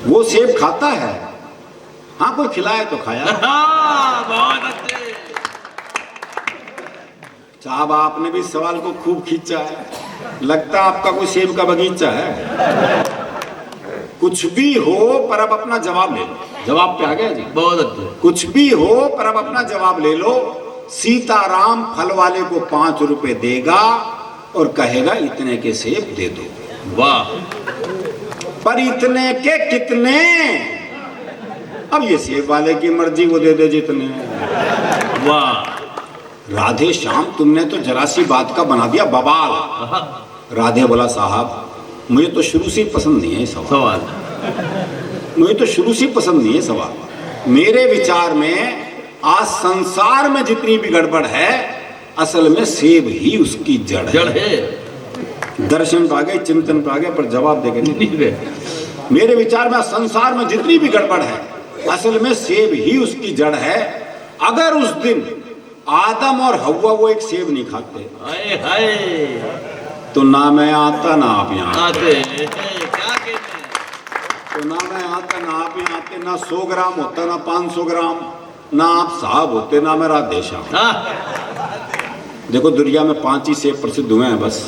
वो सेब खाता है? हाँ, कोई खिलाए तो खाया। बहुत अच्छे। साहब, आपने भी सवाल को खूब खींचा है, लगता है आपका कोई सेब का बगीचा है। कुछ भी हो पर अब अपना जवाब ले लो। जवाब पे आ गया जी? बहुत अच्छे। कुछ भी हो पर अब अपना जवाब ले लो। सीताराम फल वाले को 5 रुपए देगा और कहेगा इतने के सेब दे दो। वाह, पर इतने के कितने? अब ये सेब वाले की मर्जी, वो दे दे जितने। वाह, राधे श्याम, तुमने तो जरा सी बात का बना दिया बवाल। राधे बोला, साहब मुझे तो शुरू से ही पसंद नहीं है सवाल। मुझे तो शुरू से ही पसंद नहीं है सवाल। मेरे विचार में आज संसार में जितनी भी गड़बड़ है, असल में सेब ही उसकी जड़ है। दर्शन पे आ गए, चिंतन पे आ गए, पर जवाब देके नहीं गए। मेरे विचार में संसार में जितनी भी गड़बड़ है, असल में सेब ही उसकी जड़ है। अगर उस दिन आदम और हव्वा वो एक सेब नहीं खाते, हाय हाय, तो ना मैं आता ना आप यहाँ आते। क्या कहते हैं? तो ना मैं आता ना आप यहाँ आते, ना 100 ग्राम होता ना 500 ग्राम, ना आप साहब होते ना मैं राधे श्याम। देखो, दुनिया में 5 ही सेब प्रसिद्ध हुए हैं बस।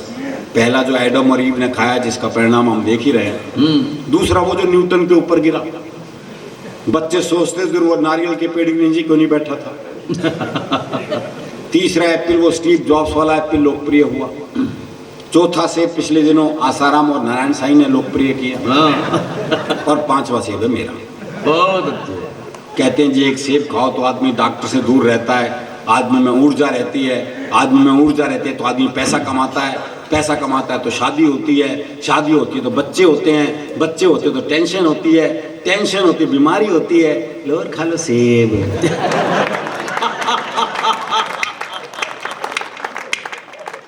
पहला जो एडम और ईव ने खाया, जिसका परिणाम हम देख ही रहे हैं। दूसरा वो जो न्यूटन के ऊपर गिरा। बच्चे सोचते जरूर वो नारियल के पेड़ के नीचे क्यों नहीं बैठा था। तीसरा एप्पल, वो स्टीव जॉब्स वाला एप्पल लोकप्रिय हुआ। चौथा सेब पिछले दिनों आसाराम और नारायण साईं ने लोकप्रिय किया। और 5वां सेब है मेरा। बहुत अच्छे। कहते हैं जी, एक सेब खाओ तो आदमी डॉक्टर से दूर रहता है, आदमी में ऊर्जा रहती है, आदमी में ऊर्जा रहती है तो आदमी पैसा कमाता है, पैसा कमाता है तो शादी होती है, शादी होती है तो बच्चे होते हैं, बच्चे होते हैं तो टेंशन होती है, टेंशन होती है बीमारी होती है, लो और खा लो सेब।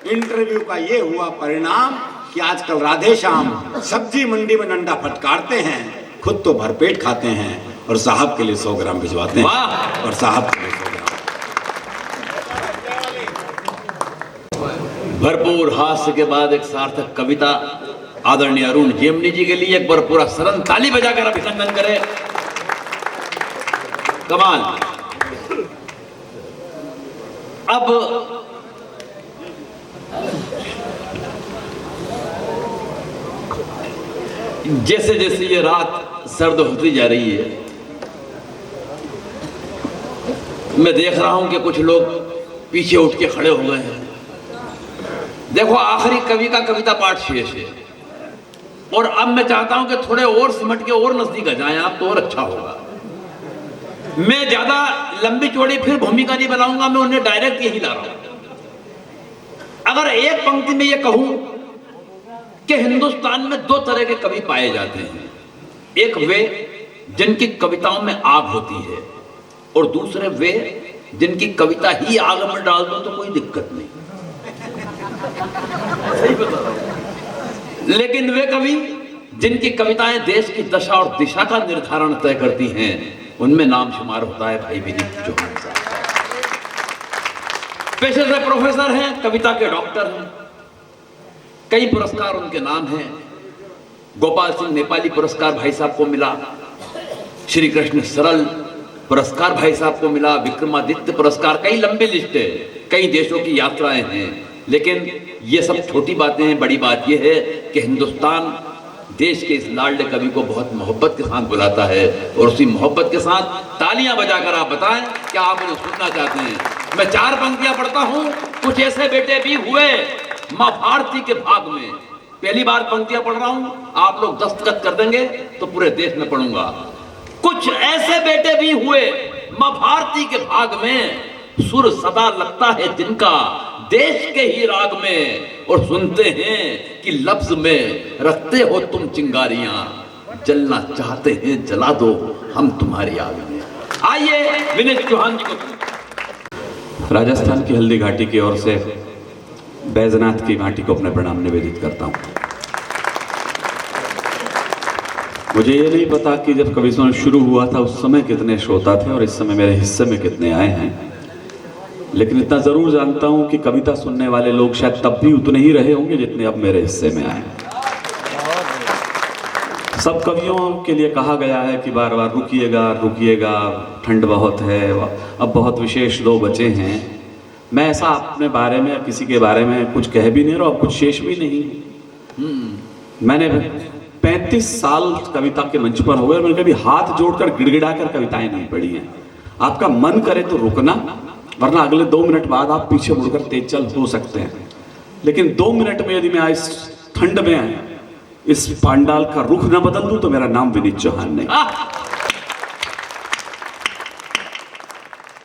इंटरव्यू का ये हुआ परिणाम कि आजकल राधे श्याम सब्जी मंडी में डंडा फटकारते हैं, खुद तो भरपेट खाते हैं और साहब के लिए 100 ग्राम भिजवाते हैं। और साहब के लिए 100 ग्राम। भरपूर हास्य के बाद एक सार्थक कविता। आदरणीय अरुण जेमनी जी के लिए एक बार पूरा सदन ताली बजाकर अभिनंदन करे। कमाल। अब जैसे जैसे ये रात सर्द होती जा रही है, मैं देख रहा हूं कि कुछ लोग पीछे उठ के खड़े हो गए हैं। देखो, आखिरी कवि का कविता पाठ शेष है और अब मैं चाहता हूं कि थोड़े और सिमट के और नजदीक आ जाएं आप, तो और अच्छा होगा। मैं ज्यादा लंबी चौड़ी फिर भूमिका नहीं बनाऊंगा, मैं उन्हें डायरेक्ट यही ला रहा हूं। अगर एक पंक्ति में यह कहूं कि हिंदुस्तान में 2 तरह के कवि पाए जाते हैं, एक वे जिनकी कविताओं में आग होती है और दूसरे वे जिनकी कविता ही आग में डाल दो तो कोई दिक्कत नहीं। सही बता रहा हूं। लेकिन वे कवि जिनकी कविताएं देश की दशा और दिशा का निर्धारण तय करती हैं, उनमें नाम शुमार होता है भाई विनीत चौहान साहब। पेशे से प्रोफेसर हैं, कविता के डॉक्टर हैं, कई पुरस्कार उनके नाम हैं। गोपाल सिंह नेपाली पुरस्कार भाई साहब को मिला, श्री कृष्ण सरल पुरस्कार भाई साहब को मिला, विक्रमादित्य पुरस्कार, कई लंबी लिस्ट है, कई देशों की यात्राएं हैं। लेकिन ये सब छोटी बातें हैं। बड़ी बात यह है कि हिंदुस्तान देश के इस लाडले कवि को बहुत मोहब्बत के साथ बुलाता है, और उसी मोहब्बत के साथ तालियां बजाकर आप बताएं क्या आप मुझे सुनना चाहते हैं। मैं 4 पंक्तियां पढ़ता हूं। कुछ ऐसे बेटे भी हुए मां भारती के भाग में। पहली बार पंक्तियां पढ़ रहा हूं, आप लोग दस्तखत कर देंगे तो पूरे देश में पढ़ूंगा। कुछ ऐसे बेटे भी हुए मां भारती के भाग में, सुर सदा लगता है जिनका देश के ही राग में, और सुनते हैं कि लफ्ज में रखते हो तुम चिंगारियां, जलना चाहते हैं जला दो हम तुम्हारी आग में। आइए विनीत चौहान जी को। राजस्थान की हल्दी घाटी की ओर से बैजनाथ की घाटी को अपने प्रणाम निवेदित करता हूं। मुझे ये नहीं पता कि जब कवि सम्मेलन शुरू हुआ था उस समय कितने श्रोता थे और इस समय मेरे हिस्से में कितने आए हैं, लेकिन इतना जरूर जानता हूं कि कविता सुनने वाले लोग शायद तब भी उतने ही रहे होंगे जितने अब मेरे हिस्से में आए। सब कवियों के लिए कहा गया है कि बार बार रुकिएगा रुकिएगा, ठंड बहुत है, अब बहुत विशेष 2 बचे हैं। मैं ऐसा अपने बारे में किसी के बारे में कुछ कह भी नहीं रहा, अब कुछ शेष भी नहीं। मैंने 35 साल कविता के मंच पर हो गए, मैंने कभी हाथ जोड़कर गिड़गिड़ाकर कविताएं नहीं पढ़ी हैं। आपका मन करे तो रुकना, वरना अगले 2 मिनट बाद आप पीछे मुड़कर तेज चल हो सकते हैं। लेकिन 2 मिनट में यदि मैं इस ठंड में इस पांडाल का रुख न बदल दूं तो मेरा नाम विनीत चौहान नहीं।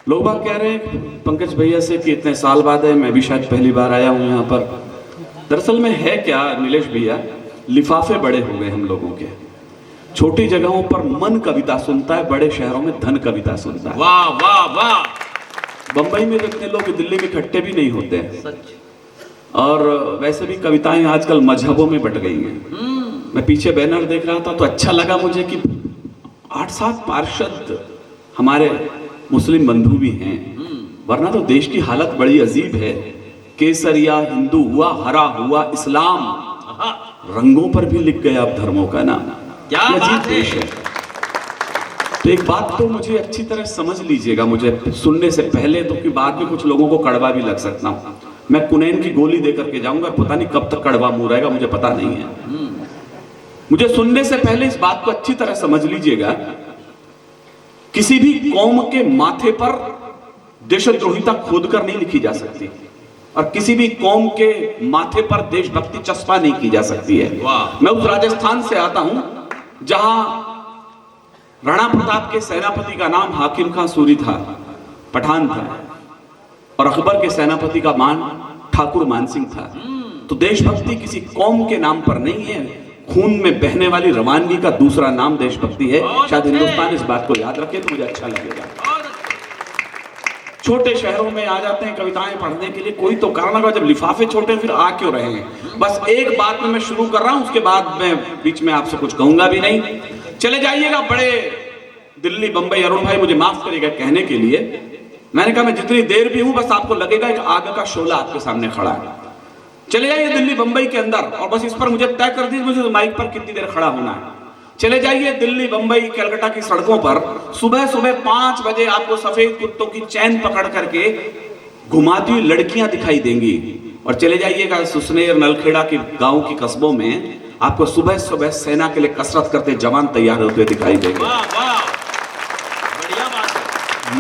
लोग बात कह रहे हैं पंकज भैया से कि इतने साल बाद है, मैं भी शायद पहली बार आया हूं यहाँ पर। दरअसल में है क्या नीलेश भैया, लिफाफे बड़े हो गए हम लोगों के। छोटी जगहों पर मन कविता सुनता है, बड़े शहरों में धन कविता सुनता है। वाह वाह वाह। बंबई में इतने लोग दिल्ली में इकट्ठे भी नहीं होते हैं। और वैसे भी कविताएं आजकल मजहबों में बट गई हैं। मैं पीछे बैनर देख रहा था तो अच्छा लगा मुझे कि 8-7 पार्षद हमारे मुस्लिम बंधु भी हैं, वरना तो देश की हालत बड़ी अजीब है। केसरिया हिंदू हुआ, हरा हुआ इस्लाम, रंगों पर भी लिख गया अब धर्मों का नाम। क्या अजीब देश है। तो एक बात तो मुझे अच्छी तरह समझ लीजिएगा, मुझे सुनने से पहले तो, कि बाद में कुछ लोगों को कड़वा भी लग सकता हूं। मैं कुनैन की गोली देकर के जाऊंगा, पता नहीं कब तक कड़वा मुंह रहेगा, मुझे पता नहीं है। मुझे सुनने से पहले इस बात को अच्छी तरह समझ लीजिएगा, किसी भी कौम के माथे पर देशद्रोहिता खोदकर नहीं लिखी जा सकती, और किसी भी कौम के माथे पर देशभक्ति चस्पा नहीं की जा सकती है। मैं उस राजस्थान से आता हूं जहां राणा प्रताप के सेनापति का नाम हाकिम खां सूरी था, पठान था, और अकबर के सेनापति का मान ठाकुर मानसिंह था। तो देशभक्ति किसी कौम के नाम पर नहीं है, खून में बहने वाली रवानगी का दूसरा नाम देशभक्ति है। शायद हिंदुस्तान इस बात को याद रखे तो मुझे अच्छा लगेगा। छोटे शहरों में आ जाते हैं कविताएं पढ़ने के लिए, कोई तो कारण होगा। जब लिफाफे छोटे फिर आ क्यों रहे हैं। बस एक बात में मैं शुरू कर रहा हूं, उसके बाद मैं बीच में आपसे कुछ कहूंगा भी नहीं। चले जाइएगा बड़े दिल्ली बंबई। अरुण भाई मुझे माफ करिएगा कहने के लिए, मैंने कहा मैं जितनी देर भी हूं बस आपको लगेगा कि आग का शोला आपके सामने खड़ा है। चले जाइए दिल्ली बंबई के अंदर, और बस इस पर मुझे तय कर दीजिए मुझे माइक पर कितनी देर खड़ा होना है। चले जाइए दिल्ली बंबई कलकत्ता की सड़कों पर, सुबह सुबह 5 बजे आपको सफेद कुत्तों की चैन पकड़ करके घुमाती हुई लड़कियां दिखाई देंगी। और चले जाइएगा सुसनेर नलखेड़ा के गांव की कस्बों में, आपको सुबह सुबह सेना के लिए कसरत करते जवान तैयार होते दिखाई देंगे।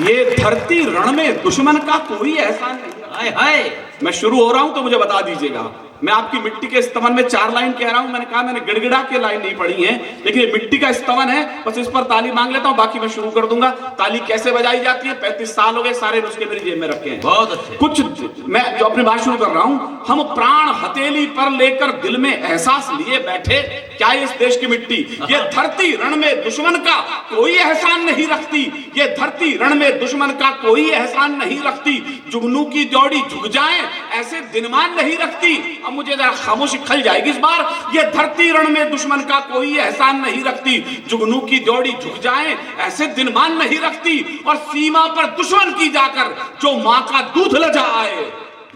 ये धरती रण में दुश्मन का कोई एहसान नहीं है। मैं शुरू हो रहा हूं तो मुझे बता दीजिएगा। मैं आपकी मिट्टी के स्तवन में 4 लाइन कह रहा हूं। मैंने कहा मैंने गिड़गिड़ा के लाइन नहीं पढ़ी है, लेकिन ये मिट्टी का स्तवन है, बस इस पर ताली मांग लेता हूं, बाकी मैं शुरू कर दूंगा। ताली कैसे बजाई जाती है, 35 साल हो गए, सारे नुस्खे मेरी जेब में रखे हैं। बहुत अच्छे। कुछ मैं जो अपनी बात शुरू कर रहा हूं, हम प्राण हथेली पर लेकर दिल में एहसास लिए बैठे, क्या इस देश की मिट्टी ये धरती रण में दुश्मन का कोई एहसान नहीं रखती। ये धरती रण में दुश्मन का कोई एहसान नहीं रखती। जुगनू की जोड़ी झुक जाए ऐसे दिनमान नहीं रखती। अब मुझे जरा खामोशी खल जाएगी इस बार। ये धरती रण में दुश्मन का कोई एहसान नहीं रखती। जुगनू की जोड़ी झुक जाए ऐसे दिनमान नहीं रखती। और सीमा पर दुश्मन की जाकर जो मां का दूध लजा आए,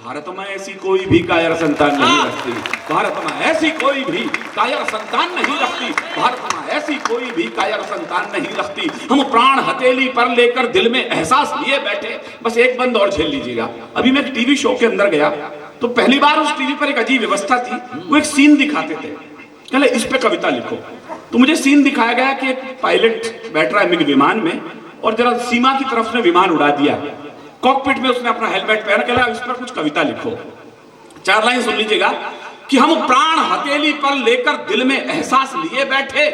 भारत में ऐसी कोई भी कायर संतान नहीं रखती, भारत में ऐसी कोई भी कायर संतान नहीं रखती, भारत में ऐसी कोई भी कायर संतान नहीं रखती। हम प्राण हथेली पर लेकर दिल में एहसास लिए बैठे। बस एक बंद और झेल लीजिएगा। अभी मैं एक टीवी शो के अंदर गया तो पहली बार उस टीवी पर एक अजीब व्यवस्था थी। वो एक सीन दिखाते थे, कहले इस पे कविता लिखो। तो मुझे सीन दिखाया गया कि एक पायलट बैठ रहा है मिग विमान में और जरा सीमा की तरफ से विमान उड़ा दिया। कॉकपिट में उसने अपना हेलमेट पहना, कहला इस पर कुछ कविता लिखो। 4 लाइन सुन लीजिएगा कि हम प्राण हथेली पर लेकर दिल में एहसास लिए बैठे,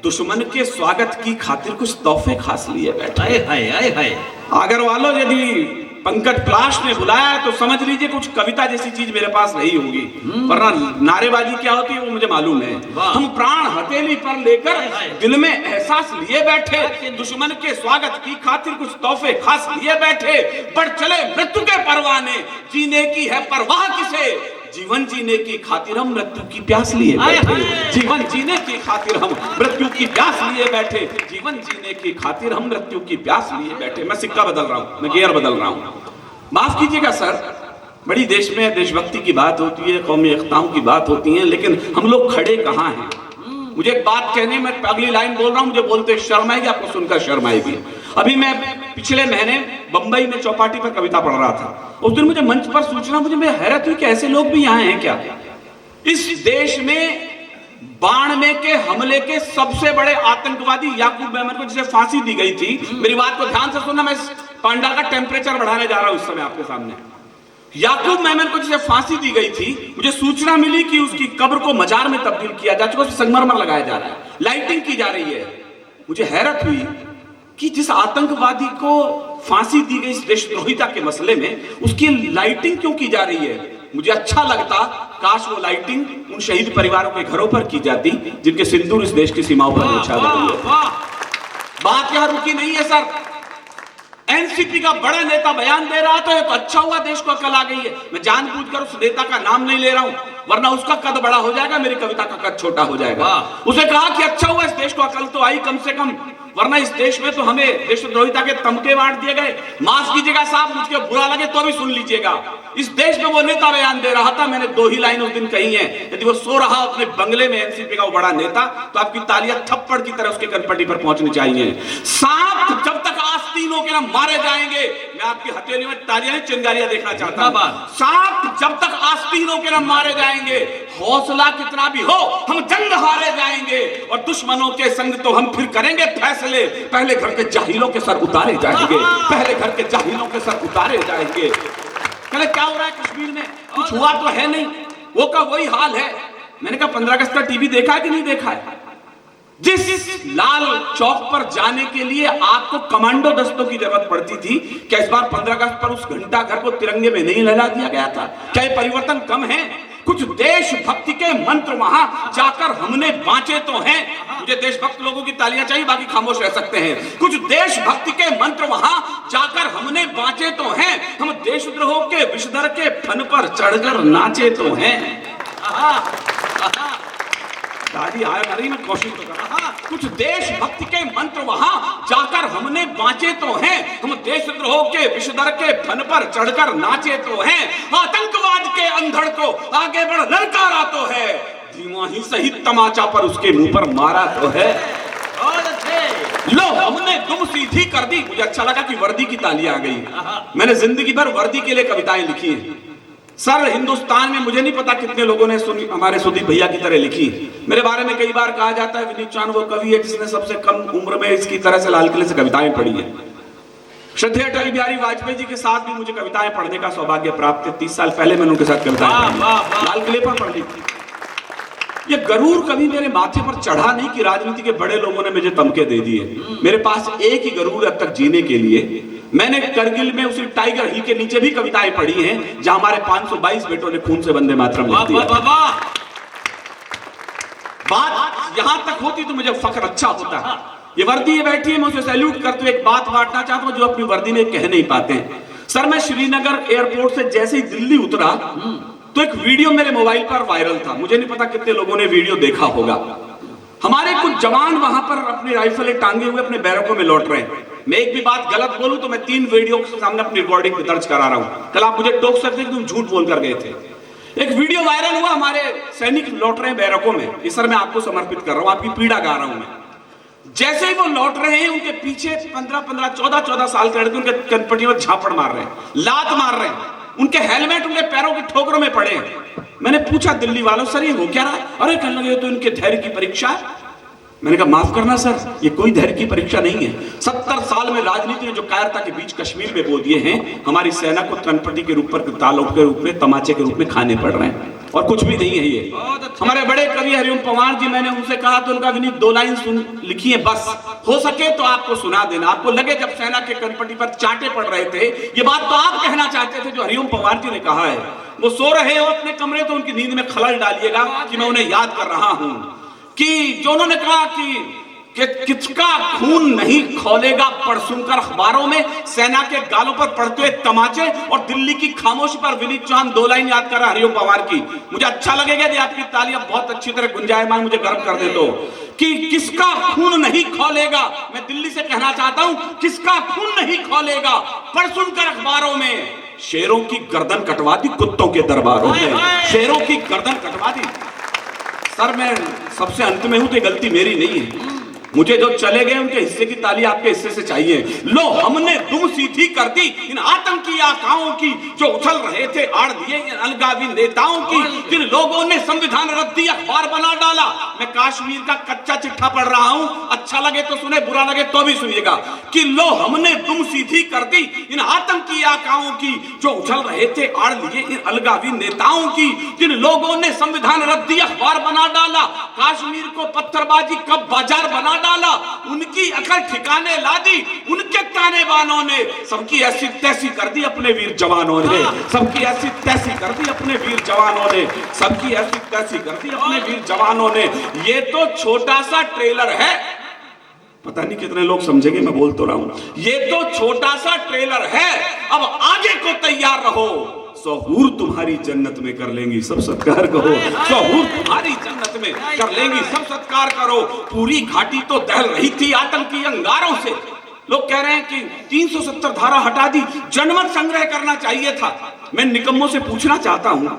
दुश्मन के स्वागत की खातिर कुछ तोहफे खास लिए बैठे। अगर वालों यदि पंकज पलाश ने बुलाया तो समझ लीजिए कुछ कविता जैसी चीज मेरे पास नहीं होगी, वरना नारेबाजी क्या होती है वो मुझे मालूम है। हम प्राण हथेली पर लेकर दिल में एहसास लिए बैठे, दुश्मन के स्वागत की खातिर कुछ तोहफे खास लिए बैठे, बढ़ चले मृत्यु के परवाने, जीने की है परवाह किसे, जीवन जीने की खातिर हम मृत्यु की प्यास लिए बैठे, जीवन जीने की खातिर हम मृत्यु की प्यास लिए बैठे, जीवन जीने की खातिर हम मृत्यु की प्यास लिए बैठे। मैं सिक्का बदल रहा हूं, मैं गियर बदल रहा हूं, माफ कीजिएगा सर। बड़ी देश में देशभक्ति की बात होती है, कौमी एकताओं की बात होती है, लेकिन हम लोग खड़े कहां हैं। मुझे एक बात कहने में अगली लाइन बोल रहा हूं, मुझे बोलते शर्म आएगी, आपको सुनकर शर्म आएगी। अभी मैं पिछले महीने बंबई में चौपाटी पर कविता पढ़ रहा था। उस दिन मुझे मंच पर सूचना, मुझे हैरत हुई कि ऐसे लोग भी यहाँ हैं क्या। इस देश में बाड़मेर के हमले के सबसे बड़े आतंकवादी याकूब मेमन को जिसे फांसी दी गई थी, मेरी बात को ध्यान से सुनना, मैं पांडा का टेम्परेचर बढ़ाने जा रहा हूं इस समय आपके सामने। याकूब मेमन को जिसे फांसी दी गई थी, मुझे सूचना मिली कि उसकी कब्र को मजार में तब्दील किया जा चुका, संगमरमर लगाया जा रहा है, लाइटिंग की जा रही है। मुझे हैरत हुई कि जिस आतंकवादी को फांसी दी गई इस देशद्रोहिता के मसले में, उसकी लाइटिंग क्यों की जा रही है। मुझे अच्छा लगता काश वो लाइटिंग उन शहीद परिवारों के घरों पर की जाती जिनके सिंदूर इस देश की सीमाओं पर बिछा गई है। बात यहां रुकी नहीं है सर। एनसीपी का बड़ा नेता बयान दे रहा था, ये तो अच्छा हुआ देश को अकल आ गई है। मैं जानबूझकर उस नेता का नाम नहीं ले रहा हूं, वरना उसका कद बड़ा हो जाएगा, मेरी कविता का कद छोटा हो जाएगा। उसे कहा कि अच्छा हुआ इस देश को अकल तो आई कम से कम, वरना इस देश में तो हमें देशद्रोहिता के तमके बांट दिए गए। माफ कीजिएगा साहब, मुझे बुरा लगे तो भी सुन लीजिएगा। इस देश में वो नेता बयान दे रहा था, मैंने 2 ही लाइन उस दिन कही है। यदि वो सो रहा अपने बंगले में एनसीपी का वो बड़ा नेता, तो आपकी तालियां थप्पड़ की तरह उसके कनपट्टी पर पहुंचनी चाहिए। सांप जब तक आस्तीनों के नाम मारे जाएंगे, मैं आपकी हथेली में तालियां चिंगारियां देखना चाहता हूं। सांप जब तक आस्तीनों के नाम मारे जाएंगे, हौसला कितना भी हो हम जंग हारे जाएंगे, और दुश्मनों के संग तो हम फिर करेंगे फैसले। पहले घर के जाहिलों के सर उतारे जाएंगे, पहले घर के जाहिलों के सर उतारे जाएंगे। कहले क्या हो रहा है कश्मीर में, कुछ हुआ तो है नहीं, वो का वही हाल है। मैंने कहा 15 अगस्त का टीवी देखा है कि नहीं देखा है। जिस लाल चौक पर जाने के लिए आपको कमांडो दस्तों की जरूरत पड़ती थी, क्या इस बार 15 अगस्त पर उस घंटा घर को तिरंगे में नहीं लहरा दिया गया था। क्या ये परिवर्तन कम है। कुछ देशभक्ति के मंत्र वहां जाकर हमने बांचे तो हैं। मुझे देशभक्त लोगों की तालियां चाहिए, बाकी खामोश रह सकते हैं। कुछ देशभक्ति के मंत्र वहां जाकर हमने बांचे तो हैं, हम देशद्रोह के विषधर के फन पर चढ़कर नाचे तो हैं। दादी आया मारी, मैं कोशिश तो कर रहा। कुछ देशभक्ति के मंत्र वहां जाकर हमने बांचे तो हैं, हम देशद्रोह के विषधर के फन पर चढ़कर नाचे तो हैं। आतंकवाद के अंधड़ को आगे बढ़ ललकारा तो है, धीमा ही सही तमाचा पर उसके मुंह पर मारा तो है। लो हमने दुम सीधी कर दी। मुझे अच्छा लगा कि वर्दी की तालियां आ गई। मैंने जिंदगी भर वर्दी के लिए कविताएं लिखी हैं सर। हिंदुस्तान में मुझे नहीं पता कितने लोगों ने हमारे सुदीप भैया की तरह लिखी। मेरे बारे में कई बार कहा जाता है विनीत चांद वो कवि है जिसने सबसे कम उम्र में इसकी तरह से लाल किले से कविताएं पढ़ी है। श्रद्धेय अटल बिहारी वाजपेयी जी के साथ भी मुझे कविताएं पढ़ने का सौभाग्य प्राप्त है। 30 साल पहले मैंने उनके साथ कविताएं पढ़ी, लाल किले पर पढ़ ली थी। ये गरूर कभी मेरे माथे पर चढ़ा नहीं कि राजनीति के बड़े लोगों ने मुझे तमके दे दिए। मेरे पास एक ही गरूर अब तक जीने के लिए। मैंने करगिल में उसी टाइगर हिल के नीचे भी कविताएं पढ़ी हैं जहां हमारे 522 बेटों ने खून से वंदे मातरम लिख दिया। बात यहां तक होती तो मुझे फख्र अच्छा होता। ये वर्दी बैठी है, मैं उसे सैल्यूट करते हुए एक बात बांटना चाहता हूं जो अपनी वर्दी में कह नहीं पाते हैं। सर मैं श्रीनगर एयरपोर्ट से जैसे ही दिल्ली उतरा तो एक वीडियो मेरे मोबाइल पर वायरल था। मुझे नहीं पता कितने लोगों ने वीडियो देखा होगा। हमारे कुछ जवान वहां पर अपनी राइफलें टांगे हुए अपने बैरकों में लौट रहे हैं। मैं एक भी बात गलत बोलूं तो मैं 3 वीडियो के सामने अपनी रिकॉर्डिंग में दर्ज करा रहा हूं। कल आप मुझे टोक सकते हैं कि तुम झूठ बोल कर गए थे। एक वीडियो वायरल हुआ, हमारे सैनिक लौट रहे हैं बैरकों में। ये सर मैं आपको समर्पित कर रहा हूं, आपकी पीड़ा गा रहा हूं मैं। जैसे ही वो लौट रहे हैं, उनके पीछे 15-15, 14-14 साल के लड़के उनके कनपटियों में झापड़ मार रहे हैं, लात मार रहे हैं, उनके हेलमेट उनके पैरों की ठोकरों में पड़े हैं। मैंने पूछा दिल्ली वालों, सर ये हो क्या रहा है? अरे कहने लगे तो इनके धैर्य की परीक्षा है। मैंने कहा माफ करना सर, ये कोई धैर्य की परीक्षा नहीं है। 70 साल में राजनीति ने जो कायरता के बीच कश्मीर में बो दिए हैं, हमारी सेना को कनपटी के रूप पर, तालों के रूप में, तमाचे के रूप में खाने पड़ रहे हैं, और कुछ भी नहीं है ये। हमारे बड़े कवि हरिओम पवार जी, मैंने उनसे कहा तो उनका विनीत 2 लाइन लिखी है बस, हो सके तो आपको सुना देना। आपको लगे जब सेना के कनपटी पर चांटे पड़ रहे थे, ये बात तो आप कहना चाहते थे जो हरिओम पवार जी ने कहा है। वो सो रहे हो अपने कमरे तो उनकी नींद में खलल डालिएगा कि मैं उन्हें याद कर रहा हूं कि जो उन्होंने कहा कि किसका खून नहीं खौलेगा, पढ़ सुनकर अखबारों में सेना के गालों पर पड़ते हुए तमाचे, और दिल्ली की खामोशी पर विनीत चौहान 2 लाइन याद कर रहा हरिओम पवार की। मुझे अच्छा लगेगा यदि आपकी तालियां बहुत अच्छी तरह गुंजायमान मुझे गर्व कर दे तो, कि किसका खून नहीं खौलेगा। मैं दिल्ली से कहना चाहता हूं, किसका खून नहीं खौलेगा, पढ़ सुनकर अखबारों में शेरों की गर्दन कटवा दी कुत्तों के दरबारों में, शेरों की गर्दन कटवा दी। सर मैं सबसे अंत में हूं तो गलती मेरी नहीं है, मुझे जो चले गए उनके हिस्से की ताली आपके हिस्से से चाहिए। लो हमने दुम सीधी कर दी इन आतंकी आकाओं की, जो उछल रहे थे आड़ दिए इन अलगावी नेताओं की, जिन लोगों ने संविधान रद्दी अखबार बना डाला। मैं कश्मीर का कच्चा चिट्ठा पढ़ रहा हूं, अच्छा लगे तो सुने, बुरा लगे तो भी सुनिएगा, कि लो हमने दुम सीधी कर दी इन आतंकी आकाओं की, जो उछल रहे थे आड़ लिए इन अलगावी नेताओं की, जिन लोगों ने संविधान रद्दी अखबार बना डाला। कश्मीर को पत्थरबाजी का बाजार बना डाला, उनकी अकल ठिकाने ला दी उनके ताने बानों ने। सबकी ऐसी तैसी कर दी अपने वीर जवानों ने, सबकी ऐसी तैसी कर दी अपने वीर जवानों ने, सबकी ऐसी तैसी कर दी अपने वीर जवानों ने। ये तो छोटा सा ट्रेलर है, पता नहीं कितने लोग समझेंगे, मैं बोल तो रहा हूं, ये तो छोटा सा ट्रेलर है, अब आगे को तैयार रहो। सहूर तुम्हारी जन्नत में कर लेंगी सब सत्कार करो, सहूर तुम्हारी जन्नत में कर लेंगी सब सत्कार करो। पूरी घाटी तो दहल रही थी आतंकी अंगारों से। लोग कह रहे हैं कि 370 धारा हटा दी, जनमत संग्रह करना चाहिए था। मैं निकम्मों से पूछना चाहता हूं,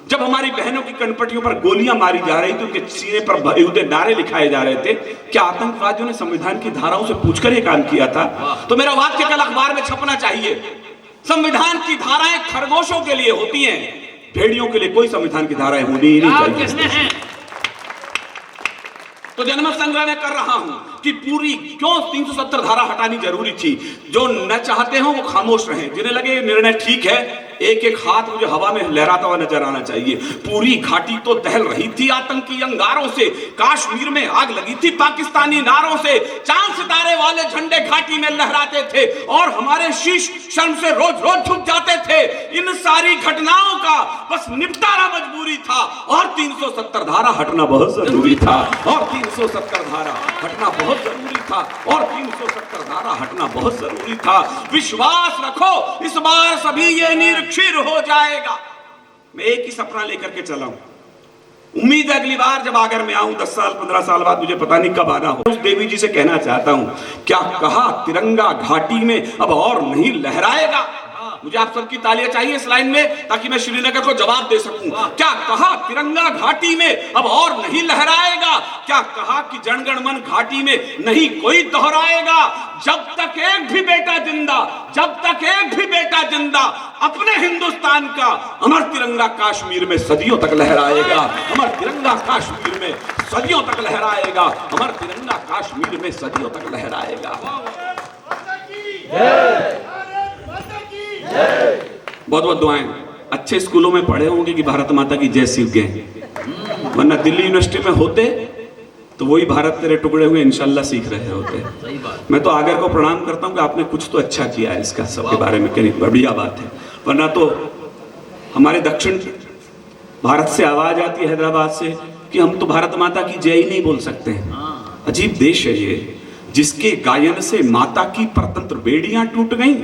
जब हमारी बहनों की कनपटियों पर गोलियां मारी जा रही थी, उनके सीने पर बेहुदे नारे लिखाए जा रहे थे, क्या आतंकवादियों ने संविधान की धाराओं से पूछकर यह काम किया था? तो मेरा वाक्य कल अखबार में छपना चाहिए। संविधान की धाराएं खरगोशों के लिए होती हैं, भेड़ियों के लिए कोई संविधान की धाराएं होनी ही नहीं चाहिए। तो जनमत संग्रह में कर रहा हूं कि पूरी क्यों 370 धारा हटानी जरूरी थी। जो न चाहते हो वो खामोश रहें, जिन्हें लगे निर्णय ठीक है, एक एक हाथ मुझे हवा में लहराता हुआ नजर आना चाहिए। पूरी घाटी तो दहल रही थी आतंकी अंगारों से, कश्मीर में आग लगी थी पाकिस्तानी नारों से, चांद सितारे वाले झंडे घाटी में लहराते थे और हमारे शीश शर्म से रोज रोज झुक जाते थे। इन सारी घटनाओं का बस निपटारा मजबूरी था, और 370 धारा हटना बहुत जरूरी था, और 370 धारा हटना बहुत जरूरी था, और 370 धारा हटना बहुत जरूरी था। विश्वास रखो, इस बार सभी ये निरीक्षित हो जाएगा। मैं एक ही सपना लेकर के चला हूं, उम्मीद है अगली बार जब आगर मैं आऊं 10 साल 15 साल बाद, मुझे पता नहीं कब आना हो, उस देवी जी से कहना चाहता हूं, क्या कहा तिरंगा घाटी में अब और नहीं लहराएगा? मुझे आप सबकी तालियां चाहिए इस लाइन में, ताकि मैं श्रीनगर को जवाब दे सकूं। क्या कहा तिरंगा घाटी में अब और नहीं लहराएगा? क्या कहा कि जनगण मन घाटी में नहीं कोई दोहराएगा? जब तक एक भी बेटा जिंदा, जब तक एक भी बेटा जिंदा, अपने हिंदुस्तान का अमर तिरंगा कश्मीर में सदियों तक लहराएगा, अमर तिरंगा कश्मीर में सदियों तक लहराएगा, अमर तिरंगा कश्मीर में सदियों तक लहराएगा। बहुत बहुत दुआएं। अच्छे स्कूलों में पढ़े होंगे कि भारत माता की जय सीख गए, वरना दिल्ली यूनिवर्सिटी में होते तो वही भारत तेरे टुकड़े हुए इंशाल्लाह सीख रहे होते। मैं तो आगर को प्रणाम करता हूं कि आपने कुछ तो अच्छा किया है, इसका सबके बारे में कहने बढ़िया बात है। वरना तो हमारे दक्षिण भारत से आवाज आती है, हैदराबाद से, कि हम तो भारत माता की जय ही नहीं बोल सकते हैं। अजीब देश है ये, जिसके गायन से माता की परतंत्र बेड़ियां टूट गई।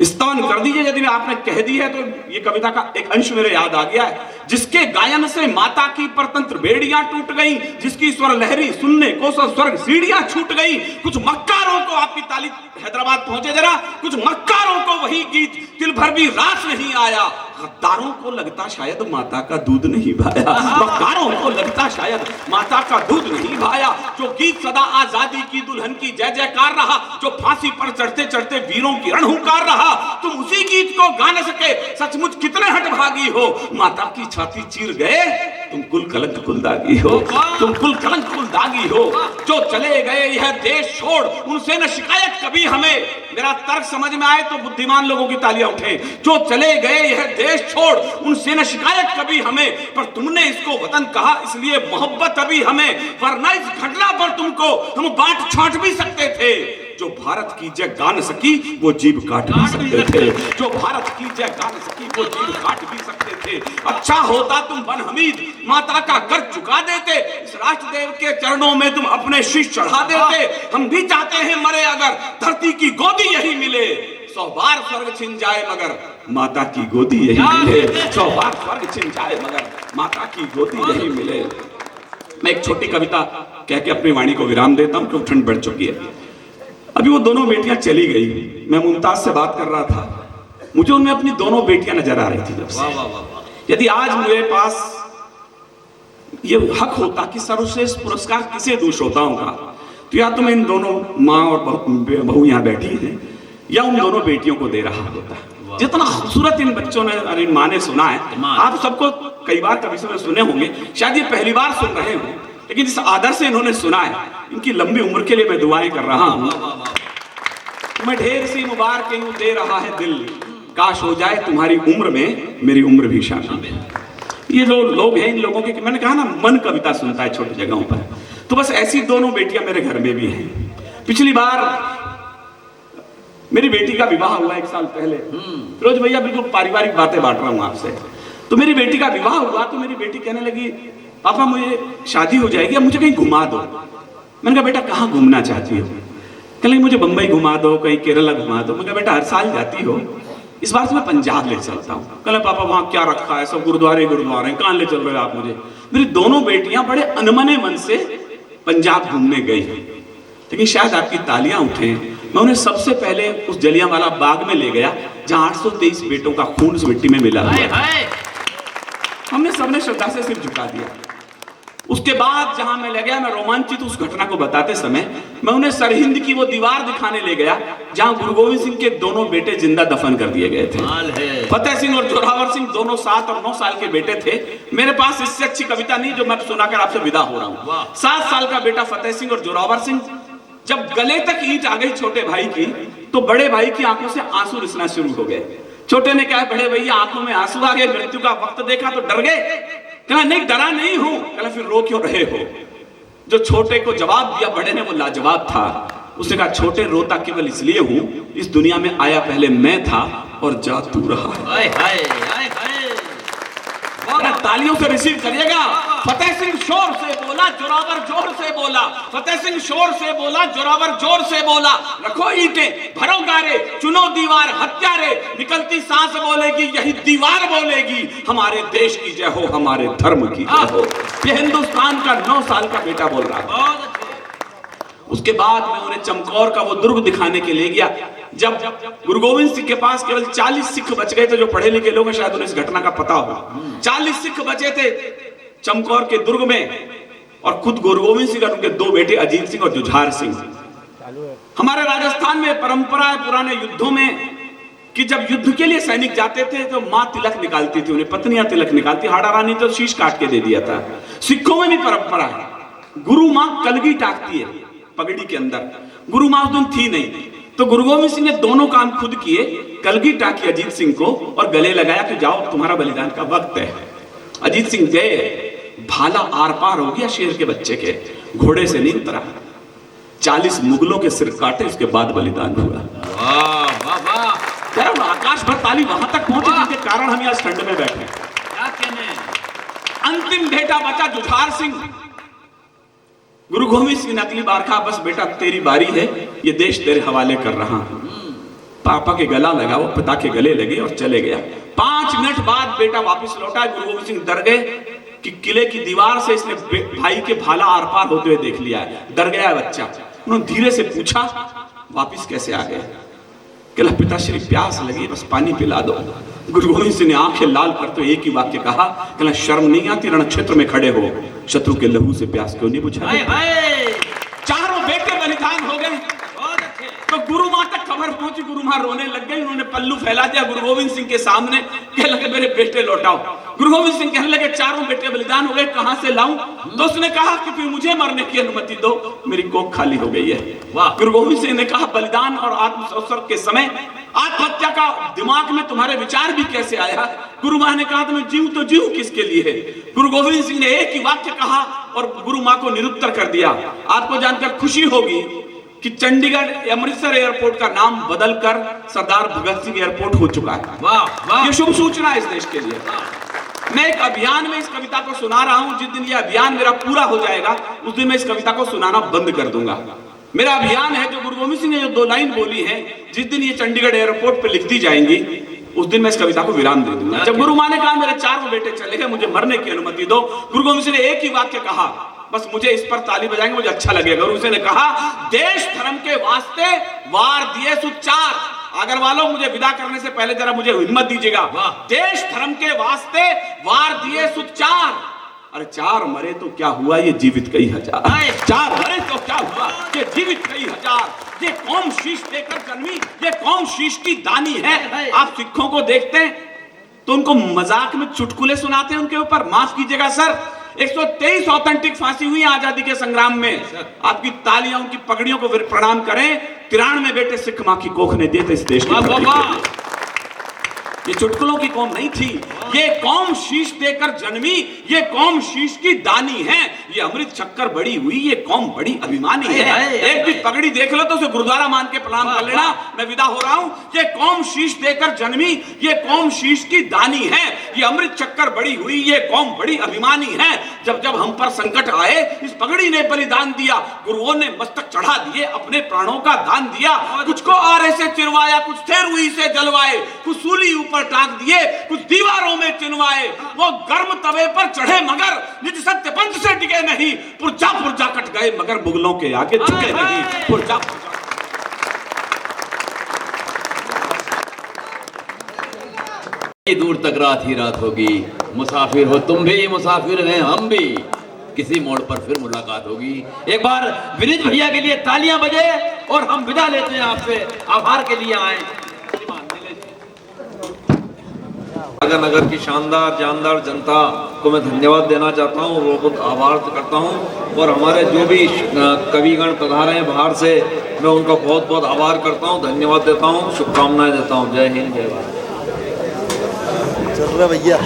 स्तवन कर दीजिए यदि आपने कह दी है। तो ये कविता का एक अंश मेरे याद आ गया है। जिसके गायन से माता की परतंत्र बेड़ियां टूट गई, जिसकी स्वर लहरी सुनने को स्वर्ग सीढ़ियां छूट गई। कुछ मक्कारों को, आपकी ताली हैदराबाद पहुंचे जरा, कुछ मक्कारों को वही गीत तिल भर भी रास नहीं आया। गद्दारों को लगता शायद माता का दूध नहीं भाया, मक्कारों को लगता शायद माता का दूध नहीं भाया। जो गीत सदा आजादी की दुल्हन की जय जयकार रहा, जो फांसी पर चढ़ते चढ़ते वीरों की रणहुंकार रहा, तुम उसी गीत को गा न सके, सचमुच कितने हठभागी हो। माता की छाती चीर गए, तुम कुल कलंक कुल दागी हो, तुम कुल कलंक कुल दागी हो। जो चले गए यह देश छोड़, उनसे न शिकायत कभी हमें। मेरा तर्क समझ में आए तो बुद्धिमान लोगों की तालियां उठे। जो चले गए यह देश छोड़, उनसे न शिकायत कभी हमें, पर तुमने इसको वतन कहा इसलिए मोहब्बत अभी हमें। वरना इस घटना पर तुमको हम बांट छांट भी सकते थे। जो भारत की जय गा न सकी वो जीभ काट भी सकते थे, जो भारत की जय गा न सकी वो जीभ काट भी सकते थे। अच्छा होता तुम बन हमीद माता का कर्ज चुका देते, इस राष्ट्रदेव के चरणों में तुम अपने शीश चढ़ा देते। हम भी चाहते हैं मरे अगर धरती की गोदी यही मिले, 100 बार स्वर्ग छिन जाए मगर माता की गोदी यही मिले। 100 बार स्वर्ग छिन जाए मगर माता की गोदी यही मिले। मैं एक छोटी कविता कह के अपनी वाणी को विराम देता हूं क्योंकि ठंड बढ़ चुकी है। अभी वो दोनों बेटियां चली गई, मैं मुमताज से बात कर रहा था, मुझे उनमें अपनी दोनों बेटियां नजर आ रही थी जब से। यदि आज मेरे पास ये हक होता कि सर्वश्रेष्ठ पुरस्कार किसे दूं श्रोताओं का, तो या तो मैं इन दोनों माँ और बहू यहाँ बैठी हैं, या उन दोनों बेटियों को दे रहा होता। जितना खूबसूरत इन बच्चों ने, इन माँ ने सुना है, आप सबको कई बार कभी से सुने होंगे, शायद ये पहली बार सुन रहे हो, लेकिन जिस आदर से इन्होंने सुना है, इनकी लंबी उम्र के लिए मैं दुआएं कर रहा हूं। तुम्हें ढेर सी मुबारक यूं दे रहा है दिल, काश हो जाए तुम्हारी उम्र में मेरी उम्र भी शामिल। ये जो लोग हैं, इन लोगों के, मैंने कहा ना, मन कविता सुनता है छोटी जगहों पर, तो बस ऐसी दोनों बेटियां मेरे घर में भी हैं। पिछली बार मेरी बेटी का विवाह हुआ 1 साल पहले। फिरोज भैया, बिल्कुल पारिवारिक बातें बांट रहा हूं आपसे। तो मेरी बेटी का विवाह हुआ तो मेरी बेटी कहने लगी, पापा मुझे शादी हो जाएगी, अब मुझे कहीं घुमा दो। मैंने कहा बेटा कहाँ घूमना चाहती हो? कहने लगी मुझे बम्बई घुमा दो, कहीं केरला घुमा दो। मैंने कहा बेटा हर साल जाती हो, इस बार से मैं पंजाब ले चलता हूँ। कहने पापा वहाँ क्या रखा है, सब गुरुद्वारे गुरुद्वारे, कहाँ ले चल रहे हो आप मुझे? मेरी दोनों बेटियां बड़े अनमने मन से पंजाब घूमने गई, लेकिन शायद आपकी तालियां उठे। मैं उन्हें सबसे पहले उस जलियांवाला बाग में ले गया जहाँ 823 बेटों का खून उस मिट्टी में मिला हुआ। हमने सबने श्रद्धा से सिर झुका दिया। उसके बाद जहां मैं ले गया, मैं रोमांचित उस घटना को बताते समय मैं उन्हें सरहिंद की वो दीवार दिखाने ले गया जहां गुरु गोविंद सिंह के दोनों बेटे जिंदा दफन कर दिए गए थे। फतेह सिंह और जोरावर सिंह दोनों 7 और 9 साल के बेटे थे। मेरे पास इससे अच्छी कविता नहीं जो मैं सुनाकर आपसे विदा हो रहा हूं। 7 साल का बेटा फतेह सिंह और जोरावर सिंह, जब गले तक ईंट आ गई छोटे भाई की, तो बड़े भाई की आंखों से आंसू रिसना शुरू हो गए। छोटे ने कहा बड़े भैया आंखों में आंसू आ गए, मृत्यु का वक्त देखा तो डर गए? कहना नहीं डरा नहीं हूं। कहना फिर रो क्यों रहे हो? जो छोटे को जवाब दिया बड़े ने वो लाजवाब था। उसने कहा छोटे रोता केवल इसलिए हूं, इस दुनिया में आया पहले मैं था और जा तू रहा। हाय हाय हाय हाय, तालियों से रिसीव करिएगा। फतेह सिंह शोर से बोला, जोरावर जोर से बोला। फतेह सिंह शोर से बोला, जोरावर जोर से बोला। रखो ईंटें, भरो गारे, चुनो दीवार, हत्यारे, निकलती सांस बोलेगी यही दीवार बोलेगी, हमारे देश की जय हो, हमारे धर्म की जय हो। ये हिंदुस्तान का 9 साल का बेटा बोल रहा है। उसके बाद मैं उन्हें चमकौर का वो दुर्ग दिखाने के लिए गया। जब गुरु गोविंद सिंह के पास केवल 40 सिख बच गए थे, जो पढ़े लिखे लोग हैं शायद उन्हें इस घटना का पता हो। 40 सिख बचे थे चमकौर के दुर्ग में, और खुद गुरु गोविंद सिंह और उनके 2 बेटे अजीत सिंह और जुझार सिंह। हमारे राजस्थान में परंपरा है पुराने युद्धों में कि जब युद्ध के लिए सैनिक जाते थे तो मां तिलक निकालती थी, उन्हें पत्नियां तिलक निकालती। हाड़ा रानी तो शीश काट के दे दिया था। सिखों में भी परंपरा है, गुरु मां कलगी टाकती है पगड़ी के अंदर। गुरु मां उस दिन थी नहीं, तो गुरु गोविंद सिंह ने दोनों काम खुद किए। कलगी टाकी अजीत सिंह को और गले लगाया कि जाओ तुम्हारा बलिदान का वक्त है। अजीत सिंह गए, भाला आर पार हो गया शेर के बच्चे के, घोड़े से नहीं उतरा। 40 मुगलों के सिर काटे, उसके बाद बलिदान हुआ। वाह वाह वाह, आकाश भर ताली वहां तक पहुंचे जिनके कारण हम आज ठंड में बैठे। क्या कहने? अंतिम बेटा बचा जुझार सिंह। गुरु गोविंद सिंह ने अगली बार कहा बस बेटा तेरी बारी है, ये देश तेरे हवाले कर रहा हूं। पापा के गला लगा, वो पिता के गले लगे और चले गया। 5 मिनट बाद बेटा वापस लौटा। गुरु गोविंद सिंह डर गए कि किले की दीवार से इसने भाई के भाला आर पार होते हुए देख लिया है। डर गया है बच्चा। उन्होंने धीरे से पूछा, वापिस कैसे आ गए? कहला पिताश्री प्यास लगी, बस पानी पिला दो। गुरु गोविंद सिंह ने आंखें लाल करते एक ही वाक्य कहा, कहला शर्म नहीं आती रण क्षेत्र में खड़े हो, शत्रु के लहू से प्यास क्यों नहीं बुझा? चारों बेटे बलिदान हो गए। तो गुरु मां तक खबर पहुंची, गुरु मां रोने लग गई। उन्होंने पल्लू फैला दिया गुरु गोविंद सिंह के सामने, कहने लगे मेरे बेटे लौटाओ। गुरु गोविंद सिंह कहने लगे चारों बेटे बलिदान हो गए, कहां से लाऊं? तो उसने कहा कि फिर मुझे मरने की अनुमति दो, मेरी कोख खाली हो गई है। गुरु गोविंद सिंह ने कहा बलिदान और आत्मसंसर्ग के समय आत्महत्या का दिमाग में तुम्हारे विचार भी कैसे आया? गुरु मां ने कहा मैं जीव तो जीव किसके लिए है? गुरु गोविंद सिंह ने एक ही वाक्य कहा और गुरु मां को निरुत्तर कर दिया। आपको जानकर खुशी होगी कि चंडीगढ़ अमृतसर एयरपोर्ट का नाम बदलकर सरदार भगत सिंह एयरपोर्ट हो चुका है। वाह वाह, ये शुभ सूचना है इस देश के लिए। मैं एक अभियान में इस कविता को सुना रहा हूं। जिस दिन ये अभियान मेरा पूरा हो जाएगा उस दिन मैं इस कविता को सुनाना बंद कर दूंगा। मेरा अभियान है जो गुरु गोविंद सिंह ने जो 2 लाइन बोली है, जिस दिन ये चंडीगढ़ एयरपोर्ट पे लिख दी जाएंगी उस दिन मैं इस कविता को विराम दे दूंगा। जब गुरु मां ने कहा मेरे चारों बेटे चले गए, मुझे मरने की अनुमति दो, गुरु गोविंद सिंह ने एक ही वाक्य कहा, बस मुझे इस पर ताली बजाएंगे मुझे अच्छा लगेगा। गुरु ने कहा देश धर्म के वास्ते वार दिए सुचार। अगर वालों मुझे विदा करने से पहले जरा मुझे हिम्मत दीजिएगा। देश धर्म के वास्ते वार दिए सुचार। अरे 4 मरे तो क्या हुआ, ये जीवित कई हजार। 4 मरे तो क्या हुआ, ये जीवित कई हजार। ये कौम शीश देकर जन्मी, ये कौम शीश की दानी है। आप सिखों को देखते हैं तो उनको मजाक में चुटकुले सुनाते हैं उनके ऊपर। माफ कीजिएगा सर, 123 ऑथेंटिक फांसी हुई आजादी के संग्राम में। आपकी तालियां उनकी पगड़ियों को प्रणाम करें। 93 बेटे सिख मां की कोख ने दिए थे इस देश के। ये चुटकुलों की कौम नहीं थी, ये कौम शीश देकर जन्मी, ये कौम शीश की दानी है। ये अमृत शक्कर बड़ी हुई, ये कौम बड़ी अभिमानी है। एक भी पगड़ी देख लो तो उसे गुरुद्वारा मान के प्रणाम कर लेना। मैं विदा हो रहा हूं। ये कौम शीश देकर जन्मी, ये कौम शीश की दानी है। ये अमृत शक्कर बड़ी हुई, ये कौम बड़ी अभिमानी है। जब जब हम पर संकट आए इस पगड़ी ने बलिदान दिया। गुरुओं ने मस्तक चढ़ा दिए, अपने प्राणों का दान दिया। कुछ को आरे से चिरवाया, कुछ थे रुई से जलवाए, कुछ सूली ऊपर टाक दिए, कुछ दीवारों में चिनवाए। वो गर्म तवे पर चढ़े मगर निज सत्य पंथ से टिके नहीं। पुरजा पुरजा कट गए मगर मुगलों के आगे झुके नहीं। पुरजा पुरजा दूर तक रात ही रात होगी। मुसाफिर हो तुम भी, मुसाफिर हैं हम भी। किसी मोड़ पर फिर मुलाकात होगी। एक बार विनीत भैया के लिए तालियां बजे और हम विदा लेते हैं आपसे। आभार के लिए आए। नगर की शानदार जानदार जनता को मैं धन्यवाद देना चाहता हूँ, वो बहुत आभार करता हूँ। और हमारे जो भी कविगण पधारे हैं बाहर से, मैं उनका बहुत बहुत आभार करता हूँ, धन्यवाद देता हूँ, शुभकामनाएं देता हूँ। जय हिंद, जय भारत। चल रहा भैया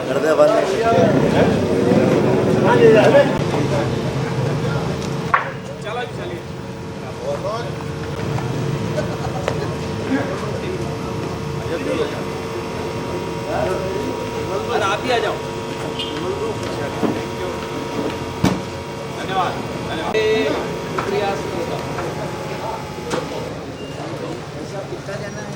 कर दे बंद। आप ही आ जाओ। धन्यवाद। कितना जाना है?